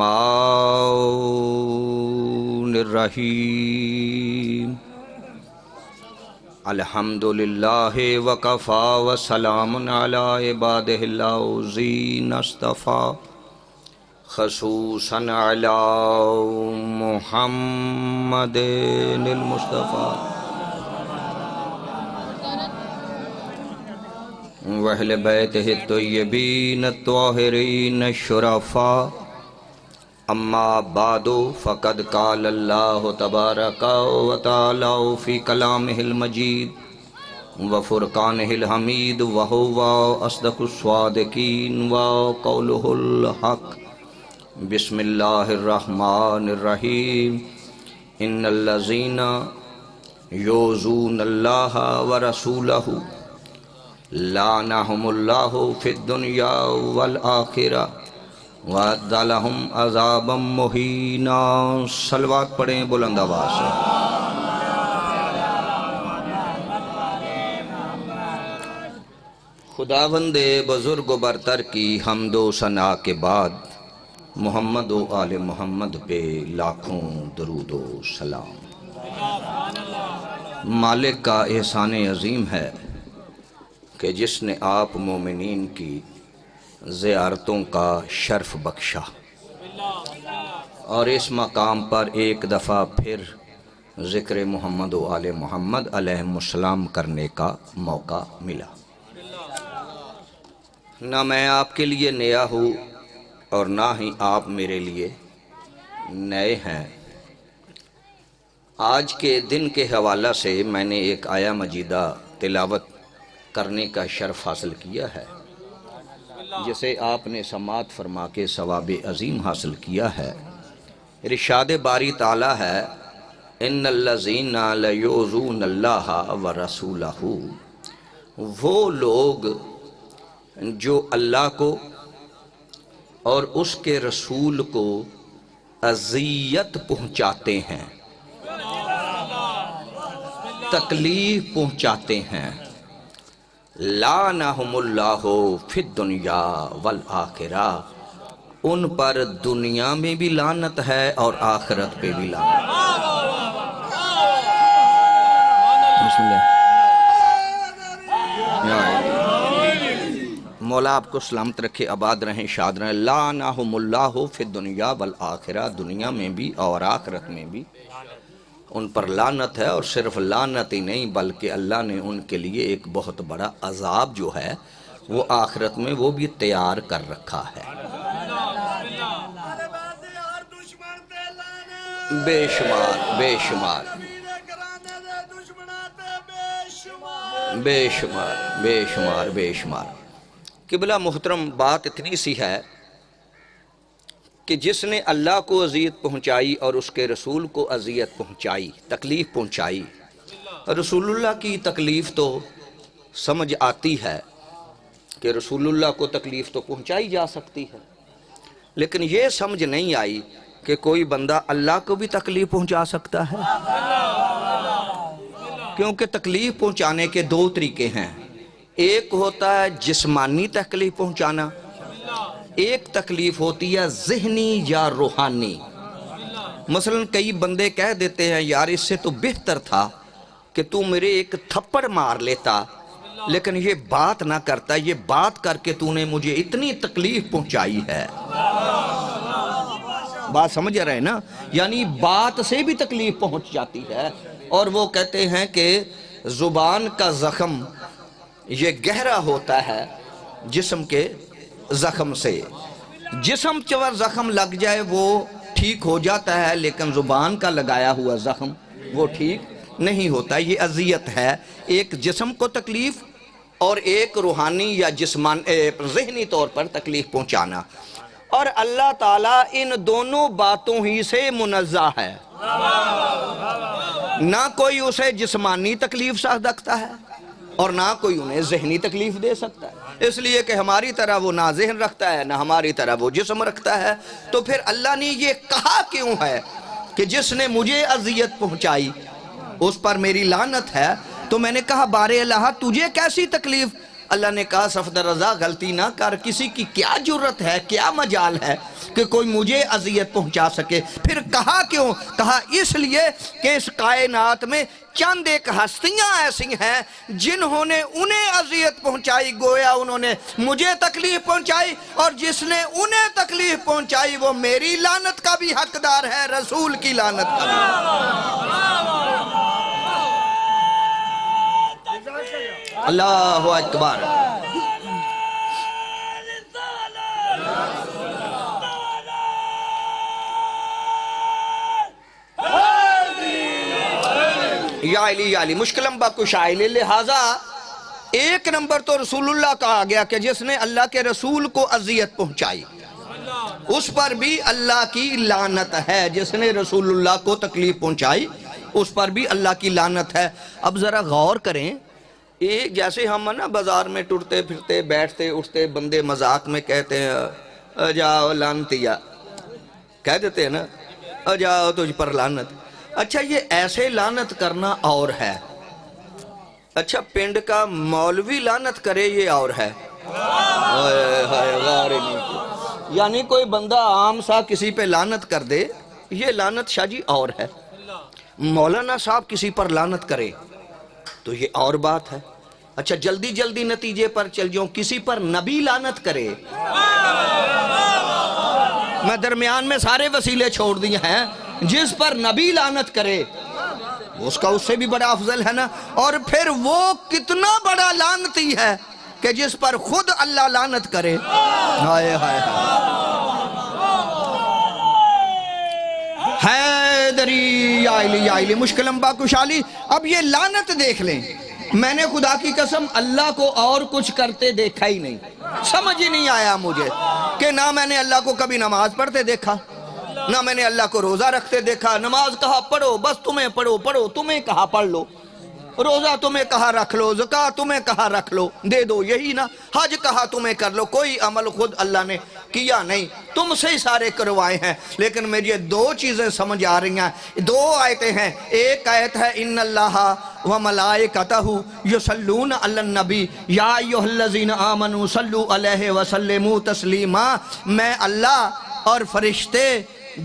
الرحمن الرحیم الحمدللہ وکفا وسلام علی عبادہ الذین اصطفیٰ خصوصاً علی محمد المصطفیٰ وأہل بیتہ الطیبین الطاہرین الشرفاء اما بعد فقد قال اللہ تبارک و تعالی فی کلامہ المجید وفرقانہ الحمید وہو اصدق الصادقین وقولہ الحق بسم اللہ الرحمن الرحیم ان الذین یؤذون اللہ ورسولہ لعنہم اللہ فی الدنیا والآخرہ وَأَعَدَّ لَهُمْ عَذَابًا مُّهِينًا صلوات پڑھیں بلند آواز سے۔ خداوند بزرگ و برتر کی حمد و ثنا کے بعد محمد و آل محمد پہ لاکھوں درود و سلام۔ مالک کا احسان عظیم ہے کہ جس نے آپ مومنین کی زیارتوں کا شرف بخشا اور اس مقام پر ایک دفعہ پھر ذکر محمد و آل محمد علیہ السلام کرنے کا موقع ملا۔ نہ میں آپ کے لیے نیا ہوں اور نہ ہی آپ میرے لیے نئے ہیں۔ آج کے دن کے حوالہ سے میں نے ایک آیہ مجیدہ تلاوت کرنے کا شرف حاصل کیا ہے جسے آپ نے سماعت فرما کے ثواب عظیم حاصل کیا ہے۔ ارشاد باری تعالیٰ ہے ان الذین لیؤذون اللہ ورسولہ، وہ لوگ جو اللہ کو اور اس کے رسول کو اذیت پہنچاتے ہیں، تکلیف پہنچاتے ہیں، لعنہم اللہ فی الدنیا والآخرہ، ان پر دنیا میں بھی لعنت ہے اور آخرت پہ بھی لعنت۔ بسم اللہ۔ مولا آپ کو سلامت رکھے، آباد رہیں، شاد رہیں۔ لعنہم اللہ فی الدنیا والآخرہ، دنیا میں بھی اور آخرت میں بھی ان پر لعنت ہے، اور صرف لعنت ہی نہیں بلکہ اللہ نے ان کے لیے ایک بہت بڑا عذاب جو ہے وہ آخرت میں وہ بھی تیار کر رکھا ہے۔ بے شمار بے شمار بے شمار بے شمار بے شمار۔ قبلہ محترم، بات اتنی سی ہے کہ جس نے اللہ کو اذیت پہنچائی اور اس کے رسول کو اذیت پہنچائی، تکلیف پہنچائی، رسول اللہ کی تکلیف تو سمجھ آتی ہے کہ رسول اللہ کو تکلیف تو پہنچائی جا سکتی ہے، لیکن یہ سمجھ نہیں آئی کہ کوئی بندہ اللہ کو بھی تکلیف پہنچا سکتا ہے، کیونکہ تکلیف پہنچانے کے دو طریقے ہیں۔ ایک ہوتا ہے جسمانی تکلیف پہنچانا، ایک تکلیف ہوتی ہے ذہنی یا روحانی۔ مثلا کئی بندے کہہ دیتے ہیں یار اس سے تو بہتر تھا کہ تو میرے ایک تھپڑ مار لیتا، لیکن یہ بات نہ کرتا، یہ بات کر کے تو نے مجھے اتنی تکلیف پہنچائی ہے۔ بات سمجھ رہے ہیں نا؟ یعنی بات سے بھی تکلیف پہنچ جاتی ہے، اور وہ کہتے ہیں کہ زبان کا زخم یہ گہرا ہوتا ہے جسم کے زخم سے۔ جسم چور زخم لگ جائے وہ ٹھیک ہو جاتا ہے، لیکن زبان کا لگایا ہوا زخم وہ ٹھیک نہیں ہوتا۔ یہ اذیت ہے، ایک جسم کو تکلیف اور ایک روحانی یا ذہنی طور پر تکلیف پہنچانا، اور اللہ تعالیٰ ان دونوں باتوں ہی سے منزہ ہے۔ نہ کوئی اسے جسمانی تکلیف سہ سکتا ہے اور نہ کوئی انہیں ذہنی تکلیف دے سکتا ہے، اس لیے کہ ہماری طرح وہ نہ ذہن رکھتا ہے نہ ہماری طرح وہ جسم رکھتا ہے۔ تو پھر اللہ نے یہ کہا کیوں ہے کہ جس نے مجھے اذیت پہنچائی اس پر میری لعنت ہے؟ تو میں نے کہا بارے اللہ تجھے کیسی تکلیف اللہ نے کہا صفدر رضا غلطی نہ کر، کسی کی کیا جرت ہے، کیا مجال ہے کہ کوئی مجھے اذیت پہنچا سکے۔ پھر کہا کیوں؟ کہا اس لیے کہ اس کائنات میں چند ایک ہستیاں ایسی ہیں جنہوں نے انہیں اذیت پہنچائی، گویا انہوں نے مجھے تکلیف پہنچائی، اور جس نے انہیں تکلیف پہنچائی وہ میری لعنت کا بھی حقدار ہے، رسول کی لعنت کا بھی۔ اللہ اکبر۔ یا علی یا علی مشکلم با کشائل، لہذا ایک نمبر تو رسول اللہ کہا گیا کہ جس نے اللہ کے رسول کو اذیت پہنچائی اس پر بھی اللہ کی لعنت ہے، جس نے رسول اللہ کو تکلیف پہنچائی اس پر بھی اللہ کی لعنت ہے۔ اب ذرا غور کریں، ایک جیسے ہم نا بازار میں ٹرتے پھرتے بیٹھتے اٹھتے بندے مذاق میں کہتے ہیں جاؤ لعنتیا، کہہ دیتے ہیں نا جاؤ تجھ پر لعنت۔ اچھا یہ ایسے لعنت کرنا اور ہے، اچھا پنڈ کا مولوی لعنت کرے یہ اور ہے۔ یعنی کوئی بندہ عام سا کسی پہ لعنت کر دے یہ لعنت شاہ جی اور ہے، مولانا صاحب کسی پر لعنت کرے تو یہ اور بات ہے۔ اچھا جلدی جلدی نتیجے پر چل جاؤں، کسی پر نبی لعنت کرے، میں درمیان میں سارے وسیلے چھوڑ دیے ہیں، جس پر نبی لعنت کرے اس کا اس سے بھی بڑا افضل ہے نا۔ اور پھر وہ کتنا بڑا لعنتی ہے کہ جس پر خود اللہ لعنت کرے۔ ہائے ہائے حیدری یا علی مشکلم با کشالی۔ اب یہ لعنت دیکھ لیں، میں نے خدا کی قسم اللہ کو اور کچھ کرتے دیکھا ہی نہیں، سمجھ ہی نہیں آیا مجھے کہ نہ میں نے اللہ کو کبھی نماز پڑھتے دیکھا، نہ میں نے اللہ کو روزہ رکھتے دیکھا۔ نماز کہا پڑھو، بس تمہیں پڑھو، تمہیں کہا پڑھ لو، روزہ تمہیں کہا رکھ لو، زکوٰۃ تمہیں کہا رکھ لو دے دو، یہی نا، حج کہا تمہیں کر لو، کوئی عمل خود اللہ نے کیا نہیں، تم سے ہی سارے کروائے ہیں۔ لیکن مجھے دو چیزیں سمجھ آ رہی ہیں، دو آیتیں ہیں، ایک آیت ہے ان اللہ وملائکتہ یصلون علی النبی یا ایھا الذین آمنوا صلوا علیہ وسلموا تسلیما، میں اللہ اور فرشتے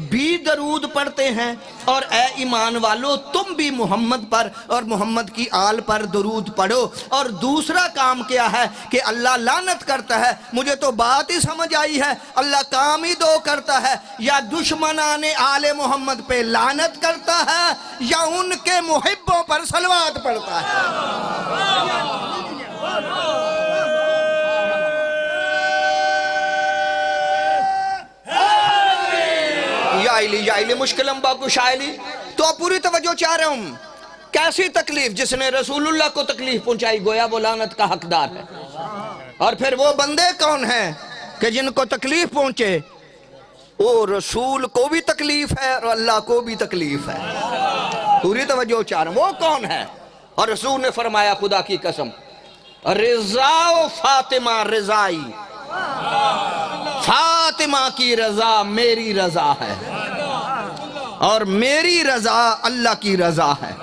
بھی درود پڑھتے ہیں، اور اے ایمان والو تم بھی محمد پر اور محمد کی آل پر درود پڑھو۔ اور دوسرا کام کیا ہے کہ اللہ لعنت کرتا ہے، مجھے تو بات ہی سمجھ آئی ہے، اللہ کام ہی دو کرتا ہے، یا دشمنان آل محمد پہ لعنت کرتا ہے یا ان کے محبوں پر صلوات پڑھتا ہے۔ یا علی مشکلم با کشائلی۔ تو اب پوری توجہ چاہ رہا ہوں، کیسی تکلیف؟ جس نے رسول اللہ کو تکلیف پہنچائی گویا وہ لعنت کا حقدار ہے۔ اور پھر وہ بندے کون ہیں کہ جن کو تکلیف پہنچے؟ وہ رسول کو بھی تکلیف ہے اور اللہ کو بھی تکلیف ہے۔ پوری توجہ چاہ رہا ہوں، وہ کون ہے؟ اور رسول نے فرمایا خدا کی قسم، رضا و فاطمہ رضائی، فاطمہ کی رضا میری رضا ہے اور میری رضا اللہ کی رضا ہے۔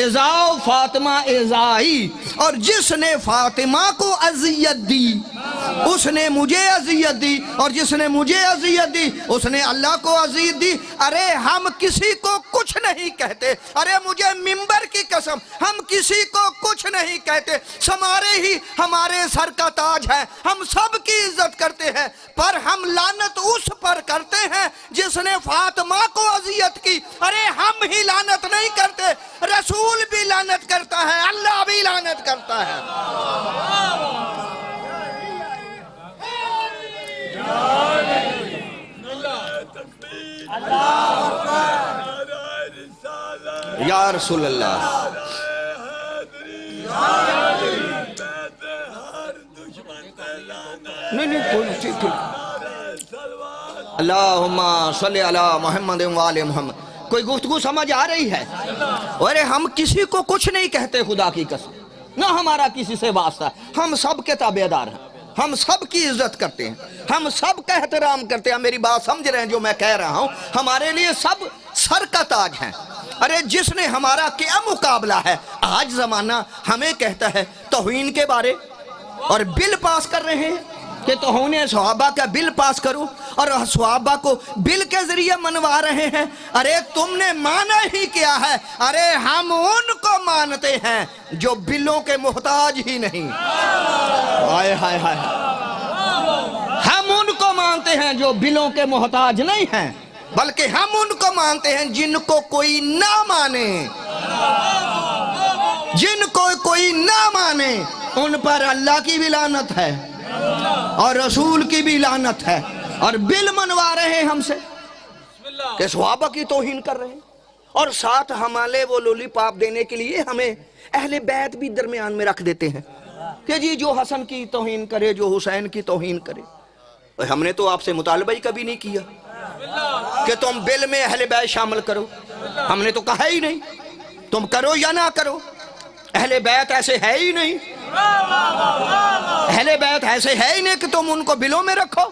اذا فاطمہ اذائی، اور جس نے فاطمہ کو اذیت دی اس نے مجھے اذیت دی، اور جس نے مجھے اذیت دی اس نے اللہ کو اذیت دی۔ ارے ہم کسی کو کچھ نہیں کہتے، ارے مجھے منبر کی قسم ہم کسی کو کچھ نہیں کہتے، سمارے ہی ہمارے سر کا تاج ہے، ہم سب کی عزت کرتے ہیں، پر ہم لعنت اس پر کرتے ہیں جس نے فاطمہ کو اذیت کی۔ ارے ہم ہی لعنت نہیں کرتے، رسول بھی لعنت کرتا ہے، اللہ بھی لعنت کرتا ہے۔ یا رسول اللہ، نہیں کوئی ٹھیک اللہم صلی علی محمد وآل محمد۔ کوئی گفتگو سمجھ آ رہی ہے؟ ارے ہم کسی کو کچھ نہیں کہتے خدا کی قسم، نہ ہمارا کسی سے واسطہ، ہم سب کے تابعدار ہیں، ہم سب کی عزت کرتے ہیں، ہم سب کا احترام کرتے ہیں۔ میری بات سمجھ رہے ہیں جو میں کہہ رہا ہوں؟ ہمارے لیے سب سر کا تاج ہیں۔ ارے جس نے ہمارا کیا مقابلہ ہے؟ آج زمانہ ہمیں کہتا ہے توہین کے بارے، اور بل پاس کر رہے ہیں کہ توہین صحابہ کا بل پاس کرو اور صحابہ کو بل کے ذریعے منوا رہے ہیں. ارے تم نے مانا ہی کیا ہے؟ ارے ہم ان کو مانتے ہیں جو بلوں کے محتاج ہی نہیں. ہائے ہائے ہائے. ہم ان کو مانتے ہیں جو بلوں کے محتاج نہیں ہیں، بلکہ ہم ان کو مانتے ہیں جن کو کوئی نہ مانے. جن کو کوئی نہ مانے ان پر اللہ کی بھی لعنت ہے اور رسول کی بھی لعنت ہے. اور بل منوا رہے ہیں ہم سے کہ صحابہ کی توہین کر رہے ہیں، اور ساتھ ہمارے وہ لولی پاپ دینے کے لیے ہمیں اہل بیت بھی درمیان میں رکھ دیتے ہیں کہ جی جو حسن کی توہین کرے، جو حسین کی توہین کرے. ہم نے تو آپ سے مطالبہ ہی کبھی نہیں کیا کہ تم بل میں اہل بیت شامل کرو. ہم نے تو کہا ہی نہیں تم کرو یا نہ کرو. اہل بیت ایسے ہے ہی نہیں. اہل بیت ایسے ہے ہی نہیں کہ تم ان کو بلوں میں رکھو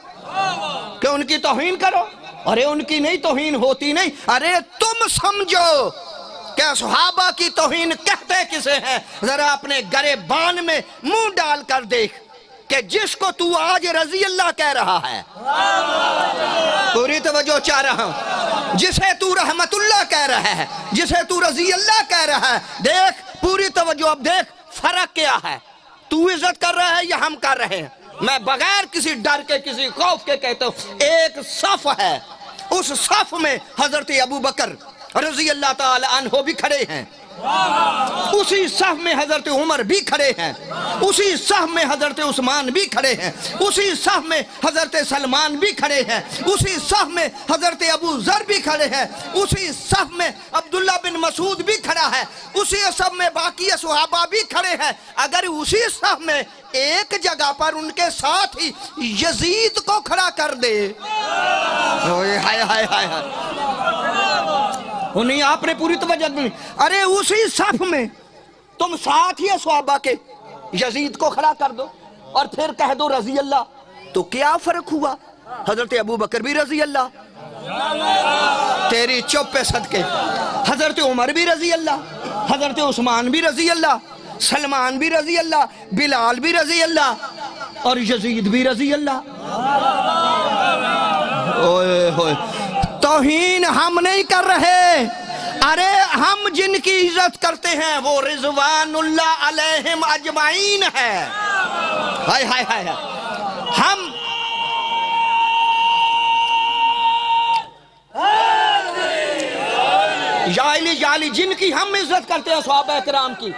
کہ ان کی توہین کرو. ارے ان کی نہیں توہین ہوتی نہیں. ارے تم سمجھو کہ صحابہ کی توہین کہتے کسے ہیں؟ ذرا اپنے گریبان میں منہ ڈال کر دیکھ کہ جس کو تو آج رضی اللہ کہہ رہا ہے، پوری توجہ چاہ رہا ہوں، جسے تو رحمت اللہ کہہ رہا ہے، جسے تو رضی اللہ کہہ رہا ہے، دیکھ پوری توجہ. اب دیکھ فرق کیا ہے. تو عزت کر رہا ہے یا ہم کر رہے ہیں؟ میں بغیر کسی ڈر کے کسی خوف کے کہتا ہوں ایک صف ہے، اس صف میں حضرت ابو بکر رضی اللہ تعالی عنہ بھی کھڑے ہیں، اسی صف میں حضرت عمر بھی کھڑے ہیں، اسی صف میں حضرت عثمان بھی کھڑے ہیں، اسی صف میں حضرت سلمان بھی کھڑے ہیں، اسی صف میں حضرت ابو ذر بھی کھڑے ہیں، اسی صف میں عبداللہ بن مسعود بھی کھڑا ہے، اسی صف میں باقی صحابہ بھی کھڑے ہیں. اگر اسی صف میں ایک جگہ پر ان کے ساتھ ہی یزید کو کھڑا کر دے، ہائے ہائے ہائے ہائے، انہیں آپ نے پوری توجہ نہیں. ارے اسی صف میں تم ساتھ ہی صحابہ کے یزید کو کھڑا کر دو اور پھر کہہ دو رضی اللہ، تو کیا فرق ہوا؟ حضرت ابو بکر بھی رضی اللہ، تیری چپ پہ صدقے، حضرت عمر بھی رضی اللہ، حضرت عثمان بھی رضی اللہ، سلمان بھی رضی اللہ، بلال بھی رضی اللہ، اور یزید بھی رضی اللہ. اوئے ہوئے، توہین ہم نہیں کر رہے. ارے ہم جن کی عزت کرتے ہیں وہ رضوان اللہ علیہم اجمعین ہے. ہائے ہائے ہائے. ہم جالی جن کی ہم عزت کرتے ہیں صحابہ کرام کی،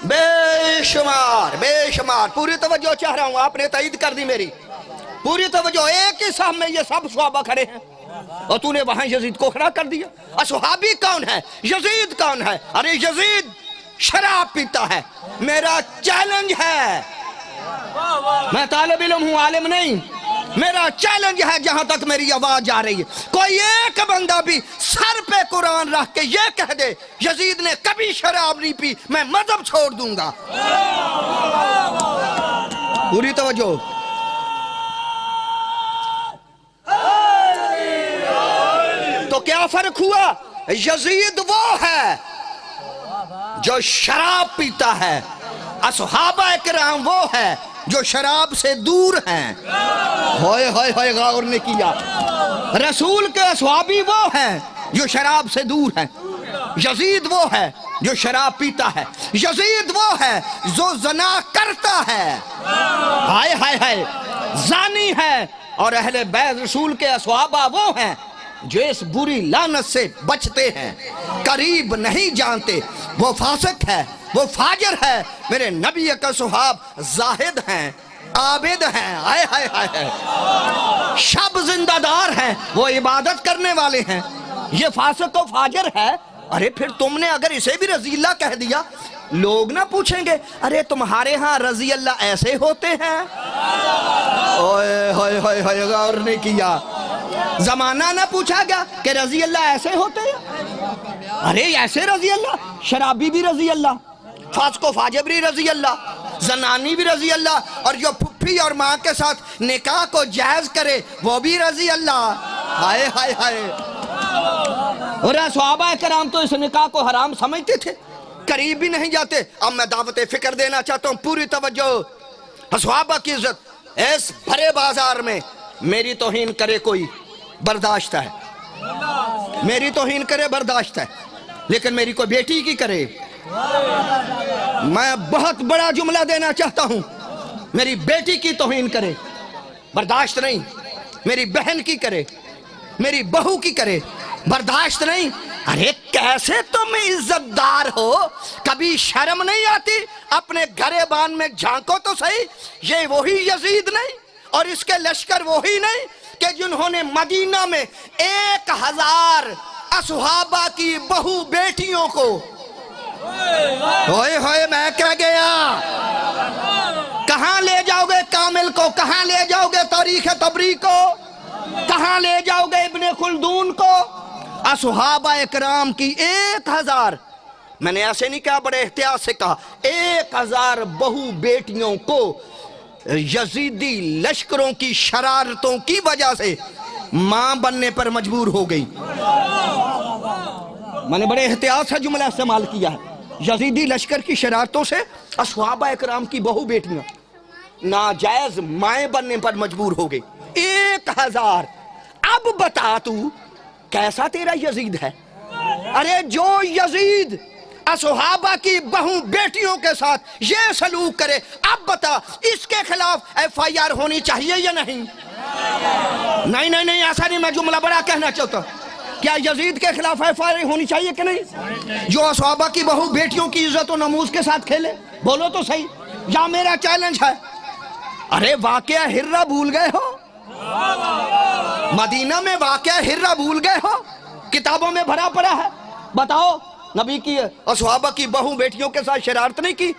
بے شمار بے شمار. پوری توجہ چاہ رہا ہوں، آپ نے تائید کر دی میری. پوری توجہ. ایک ہی صف میں یہ سب صحابہ کھڑے ہیں اور تو نے وہاں یزید کو کھڑا کر دیا. صحابی کون ہے؟ یزید کون ہے؟ ارے یزید شراب پیتا ہے. میرا چیلنج ہے، میں طالب علم ہوں، عالم نہیں، میرا چیلنج ہے جہاں تک میری آواز جا رہی ہے، کوئی ایک بندہ بھی سر پہ قرآن رکھ کے یہ کہہ دے یزید نے کبھی شراب نہیں پی، میں مذہب چھوڑ دوں گا. پوری توجہ. تو کیا فرق ہوا؟ یزید وہ ہے جو شراب پیتا ہے، اصحابہ کرام وہ ہے جو شراب سے دور ہیں. ہوئے ہوئے ہوئے، غور نے کیا. رسول کے اصحابی وہ ہیں جو شراب سے دور ہیں. یزید وہ ہے جو شراب پیتا ہے. یزید وہ ہے جو زنا کرتا ہے. ہائے ہائے ہائے، زانی ہے. اور اہل بیت رسول کے اصحابہ وہ ہیں جو اس بری لعنت سے بچتے ہیں، قریب نہیں جانتے. وہ فاسق ہے، وہ فاجر ہے. میرے نبی کا صحاب زاہد ہیں، عابد ہیں، ہائے ہائے ہائے، شب زندہ دار ہیں، وہ عبادت کرنے والے ہیں. یہ فاسق و فاجر ہے. ارے پھر تم نے اگر اسے بھی رضی اللہ کہہ دیا، لوگ نہ پوچھیں گے ارے تمہارے ہاں رضی اللہ ایسے ہوتے ہیں؟ اوئے ہوئے ہوئے ہوئے، غور نہیں کیا. زمانہ نہ پوچھا گیا کہ رضی اللہ ایسے ہوتے ہیں؟ ارے ایسے رضی اللہ، شرابی بھی رضی اللہ، فاسق و فاجر بھی رضی اللہ، زنانی بھی رضی اللہ، اور جو پھپھی اور ماں کے ساتھ نکاح کو جائز کرے وہ بھی رضی اللہ. ہائے ہائے ہائے، اور صحابہ کرام تو اس نکاح کو حرام سمجھتے تھے، قریب بھی نہیں جاتے۔ اب میں دعوت فکر دینا چاہتا ہوں، پوری توجہ۔ صحابہ کی عزت اس بھرے بازار میں میری توہین کرے کوئی برداشت ہے، میری توہین کرے برداشت ہے، لیکن میری کوئی بیٹی کی کرے، میں بہت بڑا جملہ دینا چاہتا ہوں، میری بیٹی کی توہین کرے برداشت نہیں، میری بہن کی کرے، میری بہو کی کرے برداشت نہیں۔ ارے کیسے تم عزت دار ہو، کبھی شرم نہیں آتی؟ اپنے گریبان میں جھانکو تو صحیح، یہ وہی یزید نہیں اور اس کے لشکر وہی نہیں کہ جنہوں نے مدینہ میں 1000 اصحابہ کی بہو بیٹیوں کو، ہوئے ہوئے میں کہہ گیا، کہاں لے جاؤ گے کامل کو، کہاں لے جاؤ گے تاریخ تبری کو، کہاں لے جاؤ گے ابن خلدون کو؟ اصحابہ اکرام کی 1000، میں نے ایسے نہیں کہا، بڑے احتیاط سے کہا، 1000 بہو بیٹیوں کو یزیدی لشکروں کی شرارتوں کی وجہ سے ماں بننے پر مجبور ہو گئی۔ میں نے بڑے احتیاط سے جملہ استعمال کیا ہے، یزیدی لشکر کی شرارتوں سے اصحابہ اکرام کی بہو بیٹیاں ناجائز مائیں بننے پر مجبور ہو گئی۔ 1000۔ اب بتا تو کیسا تیرا یزید ہے؟ ارے جو یزید اصحابہ کی بہو بیٹیوں کے ساتھ یہ سلوک کرے، اب بتا اس کے خلاف ایف آئی آر ہونی چاہیے یا نہیں؟ نہیں ایسا نہیں، میں جملہ بڑا کہنا چاہتا ہوں۔ کیا یزید کے خلاف ایف آئی آر ہونی چاہیے کہ نہیں؟ جو اصحابہ کی بہو بیٹیوں کی عزت و نموز کے ساتھ کھیلے، بولو تو صحیح، یا میرا چیلنج ہے۔ ارے واقعہ ہرہ بھول گئے ہو؟ مدینہ میں واقعہ ہرہ بھول گئے ہو؟ کتابوں میں بھرا پڑا ہے، بتاؤ نبی کی اصحابہ کی بہو بیٹیوں کے ساتھ شرارت نہیں کی؟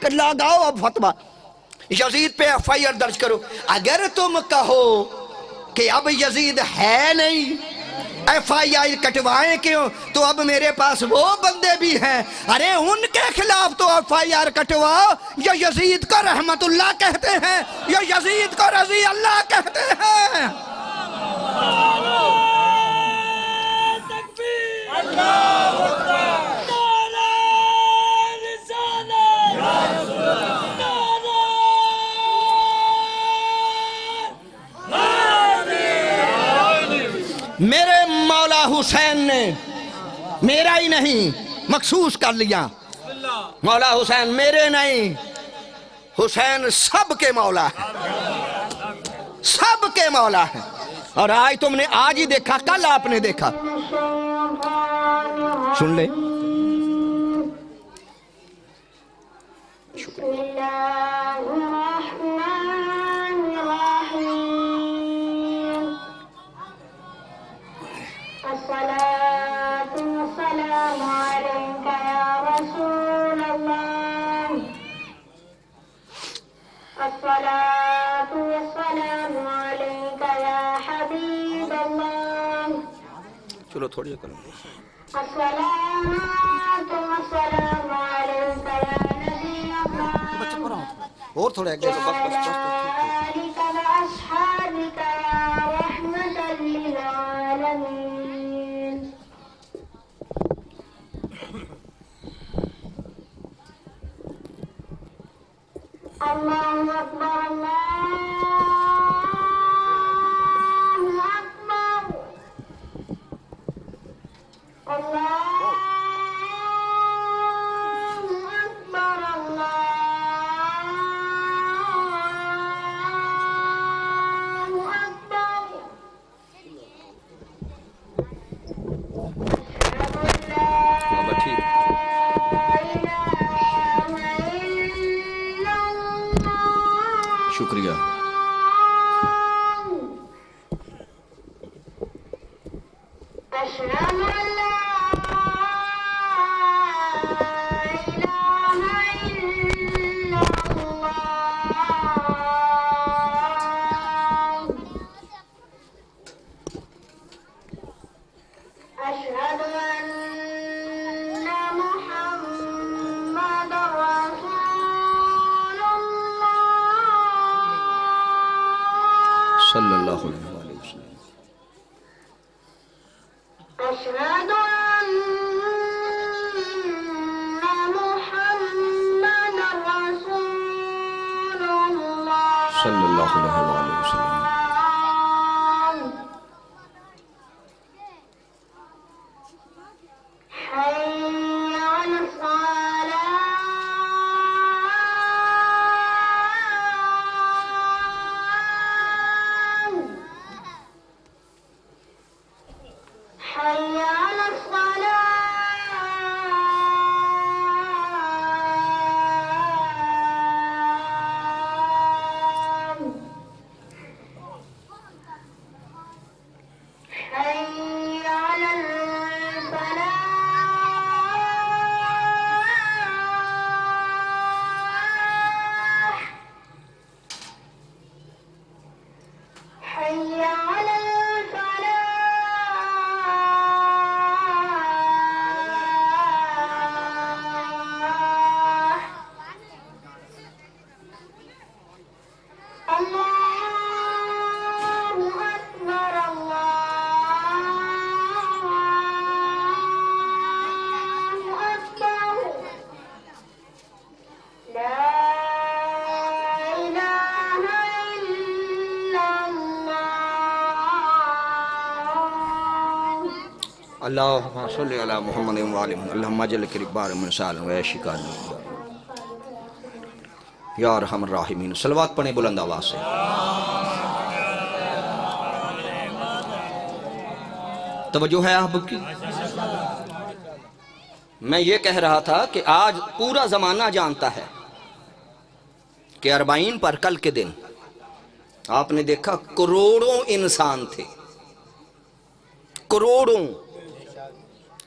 لگاؤ اب فتویٰ، یزید پہ ایف آئی آر درج کرو۔ اگر تم کہو کہ اب یزید ہے نہیں، ایف آئی آر کٹوائیں کیوں، تو اب میرے پاس وہ بندے بھی ہیں، ارے ان کے خلاف تو ایف آئی آر کٹواؤ۔ یا یزید کو رحمت اللہ کہتے ہیں یا یزید کو رضی اللہ کہتے ہیں۔ میرے مولا حسین نے میرا ہی نہیں مخصوص کر لیا، مولا حسین میرے نہیں، حسین سب کے مولا ہے، سب کے مولا ہے۔ اور آج تم نے آج ہی دیکھا، کل آپ نے دیکھا، سن لے۔ الصلاة والسلام عليك يا رسول الله، الصلاة والسلام عليك يا حبيب الله، چلو تھوڑی کرو۔ الصلاة والسلام عليك يا نبي الله، اور تھوڑا ایک جیسا بس آلك وأصحابك يا رحمة للعالمين۔ الله أكبر الله أكبر الله أكبر الله أكبر أشهد أن لا ٹھیک، شکریہ۔ أشهد أن لا إله إلا الله، أشهد أن محمد رسول الله، صلی اللہ علیہ وسلم۔ أشهد صلی اللہ علیہ وآلہ وسلم. حي على الصلاة حي على الصلاة حي على الفلاح حي على الفلاح الله أكبر الله أكبر لا إله إلا الله. اللہم صلی علی محمد وآلہ محمد اللہم اجعل کربار من سال و شکار یا ارحم الراحمین. صلوات پڑھیں بلند آواز سے. توجہ ہے آپ کی. میں یہ کہہ رہا تھا کہ آج پورا زمانہ جانتا ہے کہ اربعین پر کل کے دن آپ نے دیکھا کروڑوں انسان تھے، کروڑوں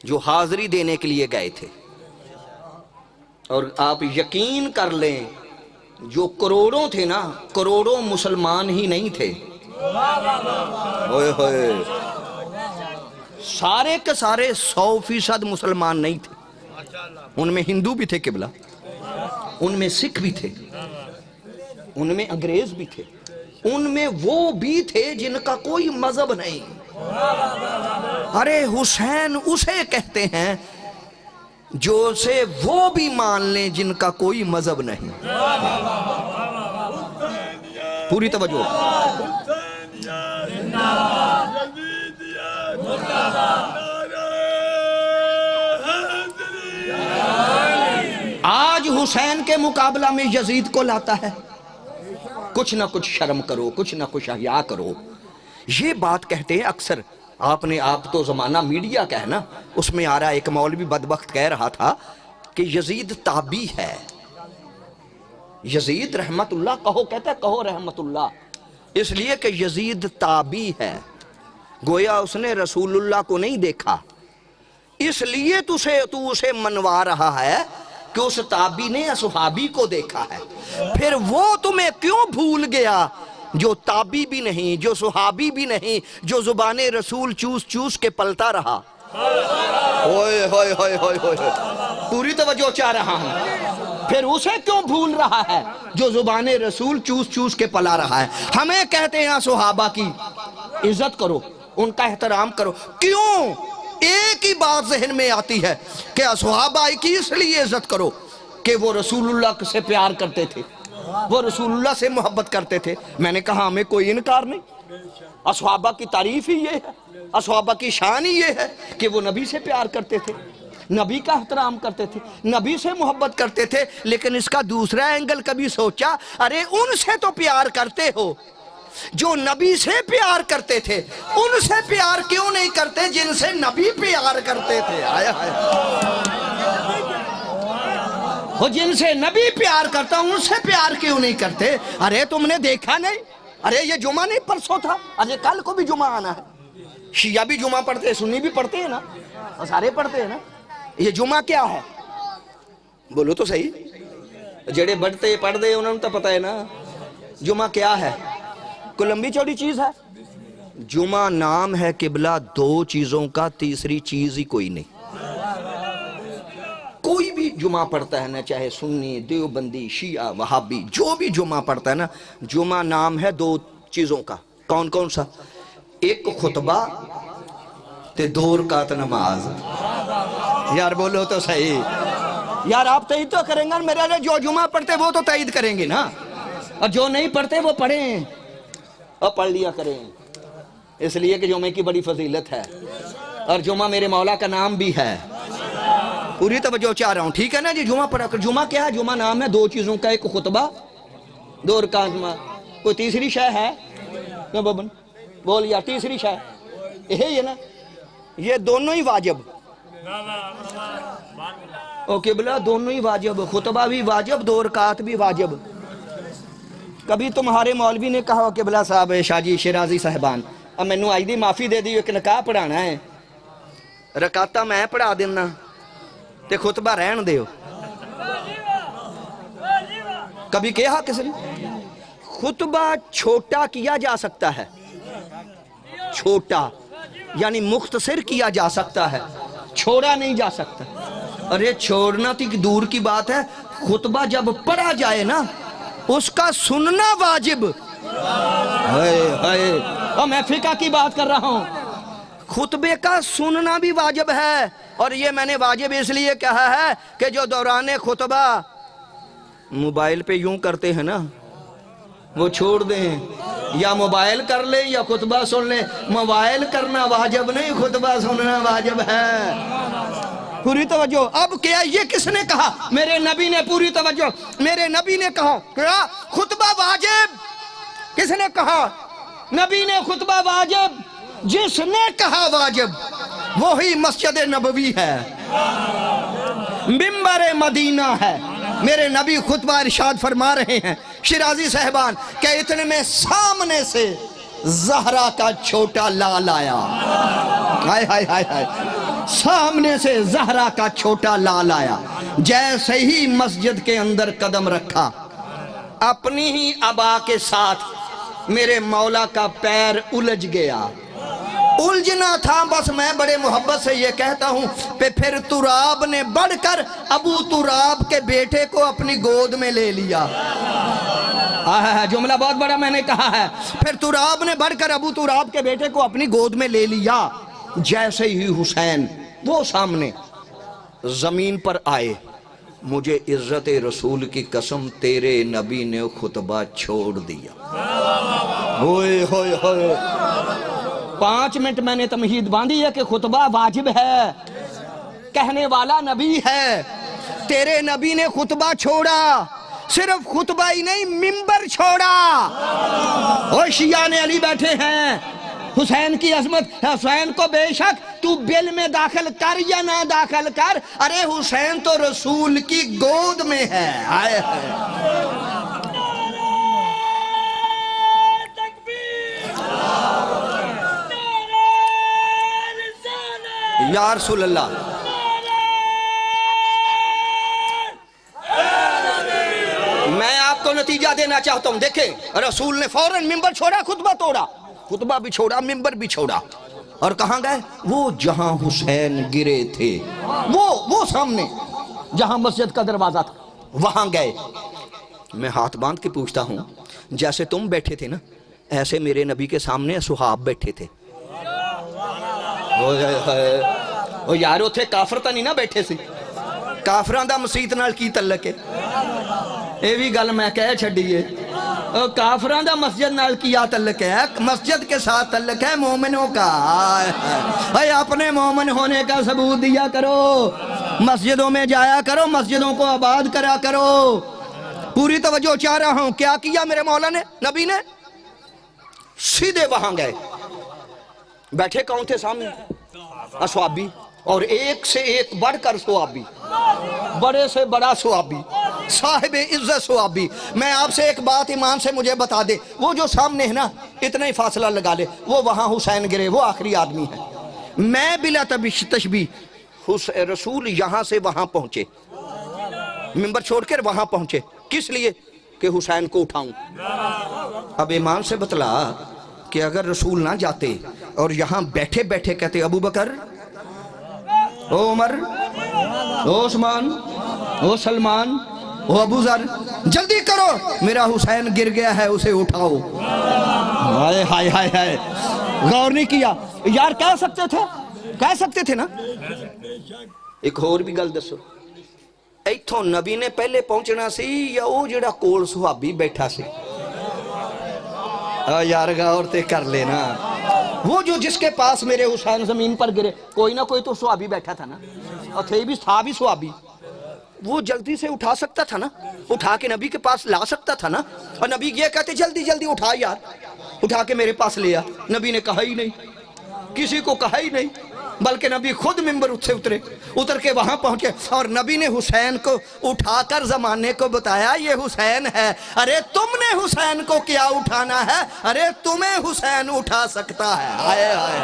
جو حاضری دینے کے لیے گئے تھے. اور آپ یقین کر لیں جو کروڑوں تھے نا، کروڑوں مسلمان ہی نہیں تھے. ہوئے ہوئے سارے کے سارے 100% مسلمان نہیں تھے. ان میں ہندو بھی تھے قبلہ، ان میں سکھ بھی تھے، ان میں انگریز بھی تھے، ان میں وہ بھی تھے جن کا کوئی مذہب نہیں. ارے حسین اسے کہتے ہیں جو سے وہ بھی مان لیں جن کا کوئی مذہب نہیں. پوری توجہ. آج حسین کے مقابلہ میں یزید کو لاتا ہے. کچھ نہ کچھ شرم کرو، کچھ نہ کچھ حیا کرو. یہ بات کہتے ہیں اکثر. آپ تو زمانہ میڈیا کا ہے نا، اس میں آ رہا ایک مولوی بدبخت کہہ رہا تھا کہ یزید تابی ہے. یزید رحمت اللہ کہو، کہتا ہے کہو رحمت اللہ، اس لیے کہ یزید تابی ہے. گویا اس نے رسول اللہ کو نہیں دیکھا، اس لیے تو اسے منوا رہا ہے کہ اس تابی نے صحابی کو دیکھا ہے. پھر وہ تمہیں کیوں بھول گیا جو تابی بھی نہیں، جو صحابی بھی نہیں، جو زبان رسول چوس چوس کے پلتا رہا. ہوئے ہوئے ہوئے ہوئے ہوئے پوری توجہ چاہ رہا ہوں. پھر اسے کیوں بھول رہا ہے جو زبان رسول چوس چوس کے پلا رہا ہے. ہمیں کہتے ہیں صحابہ کی عزت کرو، ان کا احترام کرو. کیوں؟ ایک ہی بات ذہن میں آتی ہے کہ صحابہ کی اس لیے عزت کرو کہ وہ رسول اللہ سے پیار کرتے تھے، وہ رسول اللہ سے محبت کرتے تھے. میں نے کہا ہمیں کوئی انکار نہیں. صحابہ کی تعریف ہی یہ ہے، صحابہ کی شان ہی یہ ہے کہ وہ نبی سے پیار کرتے تھے، نبی کا احترام کرتے تھے، نبی سے محبت کرتے تھے. لیکن اس کا دوسرا اینگل کبھی سوچا ارے ان سے تو پیار کرتے ہو جو نبی سے پیار کرتے تھے، ان سے پیار کیوں نہیں کرتے جن سے نبی پیار کرتے تھے؟ آیا آیا وہ جن سے نبی پیار کرتا ان سے پیار کیوں نہیں کرتے؟ ارے تم نے دیکھا نہیں؟ ارے یہ جمعہ نہیں پرسوں تھا، ارے کل کو بھی جمعہ آنا ہے. شیعہ بھی جمعہ پڑھتے ہیں، سنی بھی پڑھتے ہیں نا، سارے پڑھتے ہیں نا. یہ جمعہ کیا ہے؟ بولو تو صحیح. جڑے بڑھتے پڑھ دے انہوں نے تو پتہ ہے نا جمعہ کیا ہے. کوئی لمبی چوڑی چیز ہے؟ جمعہ نام ہے قبلہ دو چیزوں کا، تیسری چیز ہی کوئی نہیں. کوئی بھی جمعہ پڑھتا ہے نا، چاہے سنی، دیوبندی، شیعہ، وہابی، جو بھی جمعہ پڑھتا ہے نا، جمعہ نام ہے دو چیزوں کا. کون کون سا؟ ایک خطبہ تے 2 رکعت نماز. یار بولو تو صحیح. یار آپ تائید تو کریں گے میرے جو جمعہ پڑھتے وہ تو تائید کریں گے نا. اور جو نہیں پڑھتے وہ پڑھیں اور پڑھ لیا کریں، اس لیے کہ جمعے کی بڑی فضیلت ہے اور جمعہ میرے مولا کا نام بھی ہے۔ پوری توجہ چاہ رہا ہوں، ٹھیک ہے نا جی؟ جمعہ پڑھا کر۔ جمعہ کیا ہے؟ جمعہ نام ہے دو چیزوں کا، ایک خطبہ، دو رکعت جمعہ۔ کوئی تیسری شے ہے؟ کیا بابن بول یار، تیسری شے یہی ہے نا؟ یہ دونوں ہی واجب، او قبلہ دونوں ہی واجب، خطبہ بھی واجب، دو رکعت بھی واجب۔ کبھی تمہارے مولوی نے کہا قبلہ صاحب شاہ جی شیرازی صاحبان اب مینوں آئی دی معافی دے دی، ایک نکاح پڑھانا ہے، رکعتاں میں پڑھا دینا تے خطبہ رہن دیو۔ کبھی کہا کسی نے؟ خطبہ چھوٹا کیا جا سکتا ہے، چھوٹا یعنی مختصر کیا جا سکتا ہے، چھوڑا نہیں جا سکتا۔ ارے چھوڑنا تو دور کی بات ہے، خطبہ جب پڑھا جائے نا اس کا سننا واجب۔ اور میں فقہ کی بات کر رہا ہوں، خطبے کا سننا بھی واجب ہے، اور یہ میں نے واجب اس لیے کہا ہے کہ جو دوران خطبہ موبائل پہ یوں کرتے ہیں نا وہ چھوڑ دیں، یا موبائل کر لیں یا خطبہ سن لیں۔ موبائل کرنا واجب نہیں، خطبہ سننا واجب ہے۔ پوری توجہ۔ اب کیا یہ کس نے کہا؟ میرے نبی نے، پوری توجہ، میرے نبی نے کہا کیا خطبہ واجب؟ کس نے کہا؟ نبی نے خطبہ واجب۔ جس نے کہا واجب وہی مسجد نبوی ہے، منبر مدینہ ہے۔ میرے نبی خطبہ ارشاد فرما رہے ہیں شیرازی صاحبان کہ اتنے میں سامنے سے زہرا کا چھوٹا لال آیا، ہائے ہائے ہائے ہائے، سامنے سے زہرا کا چھوٹا لال آیا، جیسے ہی مسجد کے اندر قدم رکھا اپنی ہی عبا کے ساتھ میرے مولا کا پیر الجھ گیا۔ الجھنا تھا، بس میں بڑے محبت سے یہ کہتا ہوں پھر تراب نے بڑھ کر ابو تراب کے بیٹے کو اپنی گود میں لے لیا۔ جملہ بہت بڑا میں نے کہا ہے۔ پھر تراب نے بڑھ کر ابو تراب کے بیٹے کو اپنی گود میں لے لیا۔ جیسے ہی حسین وہ سامنے زمین پر آئے، مجھے عزت رسول کی قسم تیرے نبی نے خطبہ چھوڑ دیا۔ ہوئے ہوئے ہوئے، 5 منٹ میں نے تمہید باندھی ہے کہ خطبہ واجب ہے، کہنے والا نبی ہے، تیرے نبی نے خطبہ چھوڑا، صرف خطبہ ہی نہیں منبر چھوڑا۔ اور شیعہ نے علی بیٹھے ہیں، حسین کی عظمت، حسین کو بے شک تو بل میں داخل کر یا نہ داخل کر، ارے حسین تو رسول کی گود میں ہے۔ آئے یا رسول اللہ۔ میں آپ کو نتیجہ دینا چاہتا ہوں، دیکھیں رسول نے فوراً منبر چھوڑا، خطبہ توڑا، خطبہ بھی چھوڑا، منبر بھی چھوڑا، اور کہاں گئے؟ وہ جہاں حسین گرے تھے، وہ سامنے جہاں مسجد کا دروازہ تھا وہاں گئے۔ میں ہاتھ باندھ کے پوچھتا ہوں، جیسے تم بیٹھے تھے نا ایسے میرے نبی کے سامنے صحاب بیٹھے تھے؟ وہ یارو تھے کافر تا نہیں نہ بیٹھے سی، کافران دا مسیت نال کی تعلق ہے؟ اے بھی گل میں کہہ چھڑیے، کافران دا مسجد نال کیا تعلق ہے؟ مسجد کے ساتھ تعلق ہے مومنوں کا۔ اے اپنے مومن ہونے کا ثبوت دیا کرو، مسجدوں میں جایا کرو، مسجدوں کو آباد کرا کرو۔ پوری توجہ چاہ رہا ہوں، کیا کیا میرے مولا نے، نبی نے؟ سیدھے وہاں گئے، بیٹھے کون تھے سامنے؟ اصحابی، اور ایک سے ایک بڑھ کر صحابی، بڑے سے بڑا صحابی، صاحب عزت صحابی۔ میں آپ سے ایک بات ایمان سے مجھے بتا دے، وہ جو سامنے ہے نا اتنا ہی فاصلہ لگا لے، وہ وہاں حسین گرے، وہ آخری آدمی ہے۔ میں بلا تشبیہ رسول یہاں سے وہاں پہنچے، منبر چھوڑ کر وہاں پہنچے، کس لیے؟ کہ حسین کو اٹھاؤں۔ اب ایمان سے بتلا کہ اگر رسول نہ جاتے اور یہاں بیٹھے بیٹھے کہتے ابو بکر، او عمر، او عثمان، او سلمان، او ابو ذر، جلدی کرو میرا حسین گر گیا ہے، اسے اٹھاؤ۔ ہائے ہائے ہائے ہائے، غور نہیں کیا یار، کہہ سکتے تھے نا۔ ایک اور بھی گل دسو، ایتھوں نبی نے پہلے پہنچنا سی یا وہ جڑا کول صحابی بیٹھا سی؟ یار غور تے کر لینا، وہ جو جس کے پاس میرے حسین زمین پر گرے، کوئی نہ کوئی تو صحابی بیٹھا تھا نا، اور تھا بھی صحابی، وہ جلدی سے اٹھا سکتا تھا نا، اٹھا کے نبی کے پاس لا سکتا تھا نا، اور نبی یہ کہتے جلدی جلدی اٹھا یار، اٹھا کے میرے پاس لیا، نبی نے کہا ہی نہیں، کسی کو کہا ہی نہیں، بلکہ نبی خود ممبر سے اتر کے وہاں پہنچے، اور نبی نے حسین کو اٹھا کر زمانے کو بتایا یہ حسین ہے، ارے تم نے حسین کو کیا اٹھانا ہے، ارے تمہیں حسین اٹھا سکتا ہے۔ آئے آئے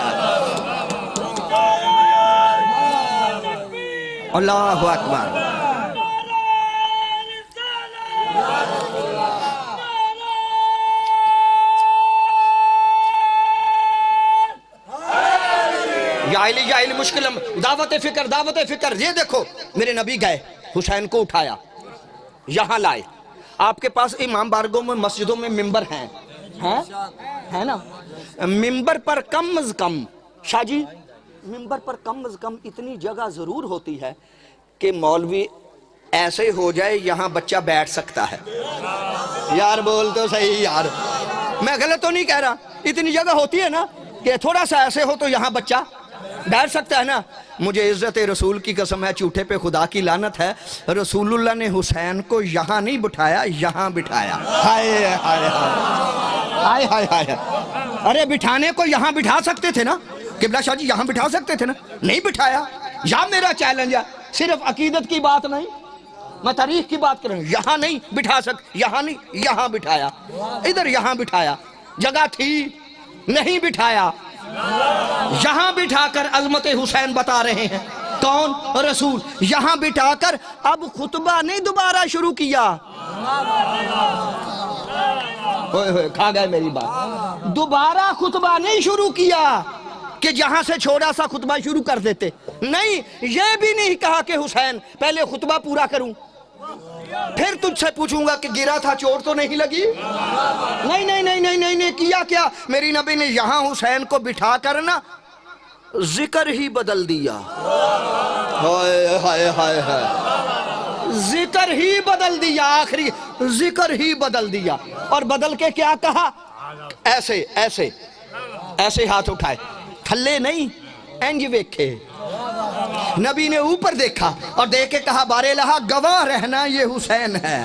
اللہ اکبر۔ یا علی مشکل دعوت فکر، یہ دیکھو میرے نبی گئے، حسین کو اٹھایا، یہاں لائے، آپ کے پاس امام بارگاہوں میں مسجدوں میں ممبر ہیں نا، ممبر پر کم از کم شاہ جی، ممبر پر کم از کم اتنی جگہ ضرور ہوتی ہے کہ مولوی ایسے ہو جائے یہاں بچہ بیٹھ سکتا ہے۔ یار بول تو صحیح یار، میں غلط تو نہیں کہہ رہا، اتنی جگہ ہوتی ہے نا کہ تھوڑا سا ایسے ہو تو یہاں بچہ بیٹھ سکتا ہے نا۔ مجھے عزت رسول کی قسم ہے، جھوٹے پہ خدا کی لعنت ہے، رسول اللہ نے حسین کو یہاں نہیں بٹھایا، یہاں بٹھایا۔ ہائے ہائے ہائے ہائے ہائے، ارے بٹھانے کو یہاں بٹھا سکتے تھے نا، قبلہ شاہ جی یہاں بٹھا سکتے تھے نا، نہیں بٹھایا۔ یا میرا چیلنج ہے، صرف عقیدت کی بات نہیں، میں تاریخ کی بات کروں، یہاں نہیں بٹھا یہاں نہیں، یہاں بٹھایا، ادھر یہاں بٹھایا، جگہ تھی نہیں بٹھایا، یہاں بٹھا کر عظمت حسین بتا رہے ہیں، کون؟ رسول، یہاں بٹھا کر اب خطبہ نہیں دوبارہ شروع کیا، کھا گئے میری بات، دوبارہ خطبہ نہیں شروع کیا کہ جہاں سے چھوڑا سا خطبہ شروع کر دیتے، نہیں، یہ بھی نہیں کہا کہ حسین پہلے خطبہ پورا کروں پھر تجھ سے پوچھوں گا کہ گرا تھا چوٹ تو نہیں لگی، نہیں نہیں نہیں نہیں نہیں، کیا کیا میری نبی نے یہاں حسین کو بٹھا کر نا ذکر ہی بدل دیا، ہائے ہائے ہائے ہائے، ذکر ہی بدل دیا، آخری ذکر ہی بدل دیا، اور بدل کے کیا کہا؟ ایسے ایسے ایسے ہاتھ اٹھائے، تھلے نہیں، انج ویکھے، نبی نے اوپر دیکھا اور دیکھ کے کہا بارے لہا گواہ رہنا یہ حسین ہے۔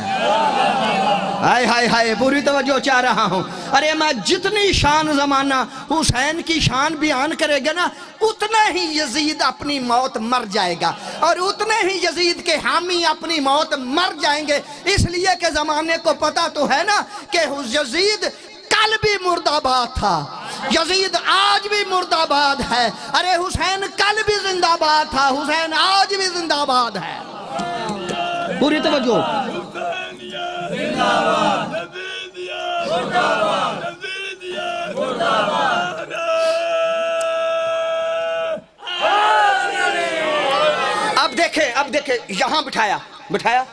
ہائے ہائے ہائے، پوری توجہ چاہ رہا ہوں، ارے میں جتنی شان زمانہ حسین کی شان بیان کرے گا نا، اتنا ہی یزید اپنی موت مر جائے گا، اور اتنے ہی یزید کے حامی اپنی موت مر جائیں گے، اس لیے کہ زمانے کو پتا تو ہے نا کہ یزید کل بھی مرد آباد تھا، یزید آج بھی مرد آباد ہے، ارے حسین کل بھی زندہ آباد تھا، حسین آج بھی زندہ آباد ہے۔ پوری توجہ، اب دیکھیں یہاں بٹھایا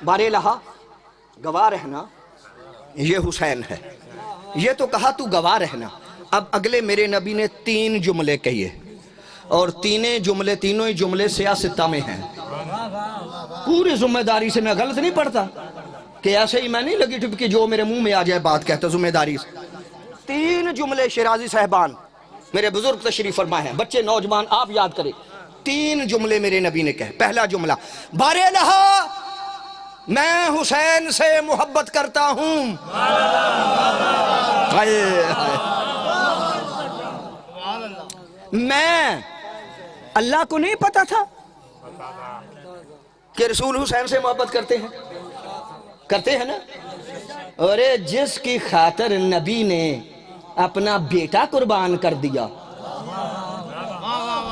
بارے لہا گواہ رہنا یہ حسین ہے، یہ تو کہا تو گواہ رہنا۔ اب اگلے میرے نبی نے 3 جملے کہیے، اور تینوں ہی جملے سیاستہ میں ہیں، پوری ذمہ داری سے، میں غلط نہیں پڑھتا کہ ایسے ہی میں نہیں لگی ٹپکی جو میرے منہ میں آ جائے بات کہتا، ذمہ داری سے 3 جملے شیرازی صاحبان میرے بزرگ تشریف فرما ہیں، بچے نوجوان آپ یاد کریں، 3 جملے میرے نبی نے کہے۔ پہلا جملہ بارے لہا میں حسین سے محبت کرتا ہوں، میں اللہ کو نہیں پتا تھا کہ رسول حسین سے محبت کرتے ہیں نا، اور جس کی خاطر نبی نے اپنا بیٹا قربان کر دیا،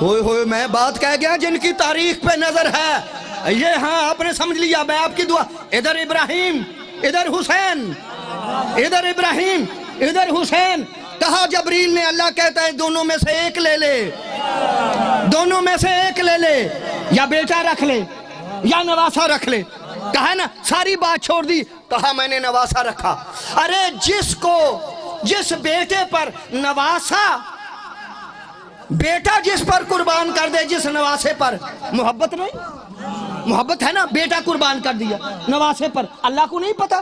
ہوئے میں بات کہہ گیا جن کی تاریخ پہ نظر ہے، یہ ہاں آپ نے سمجھ لیا، میں آپ کی دعا، ادھر ابراہیم ادھر حسین، ادھر ابراہیم ادھر حسین، کہا جبریل نے، اللہ کہتا ہے دونوں میں سے ایک لے لے، دونوں میں سے ایک لے لے، یا بیٹا رکھ لے یا نواسا رکھ لے، کہا نا ساری بات چھوڑ دی، کہا میں نے نواسا رکھا۔ ارے جس بیٹے پر نواسا، بیٹا جس پر قربان کر دے، جس نواسے پر، محبت نہیں، محبت ہے نا، بیٹا قربان کر دیا نواسے پر، اللہ کو نہیں پتا،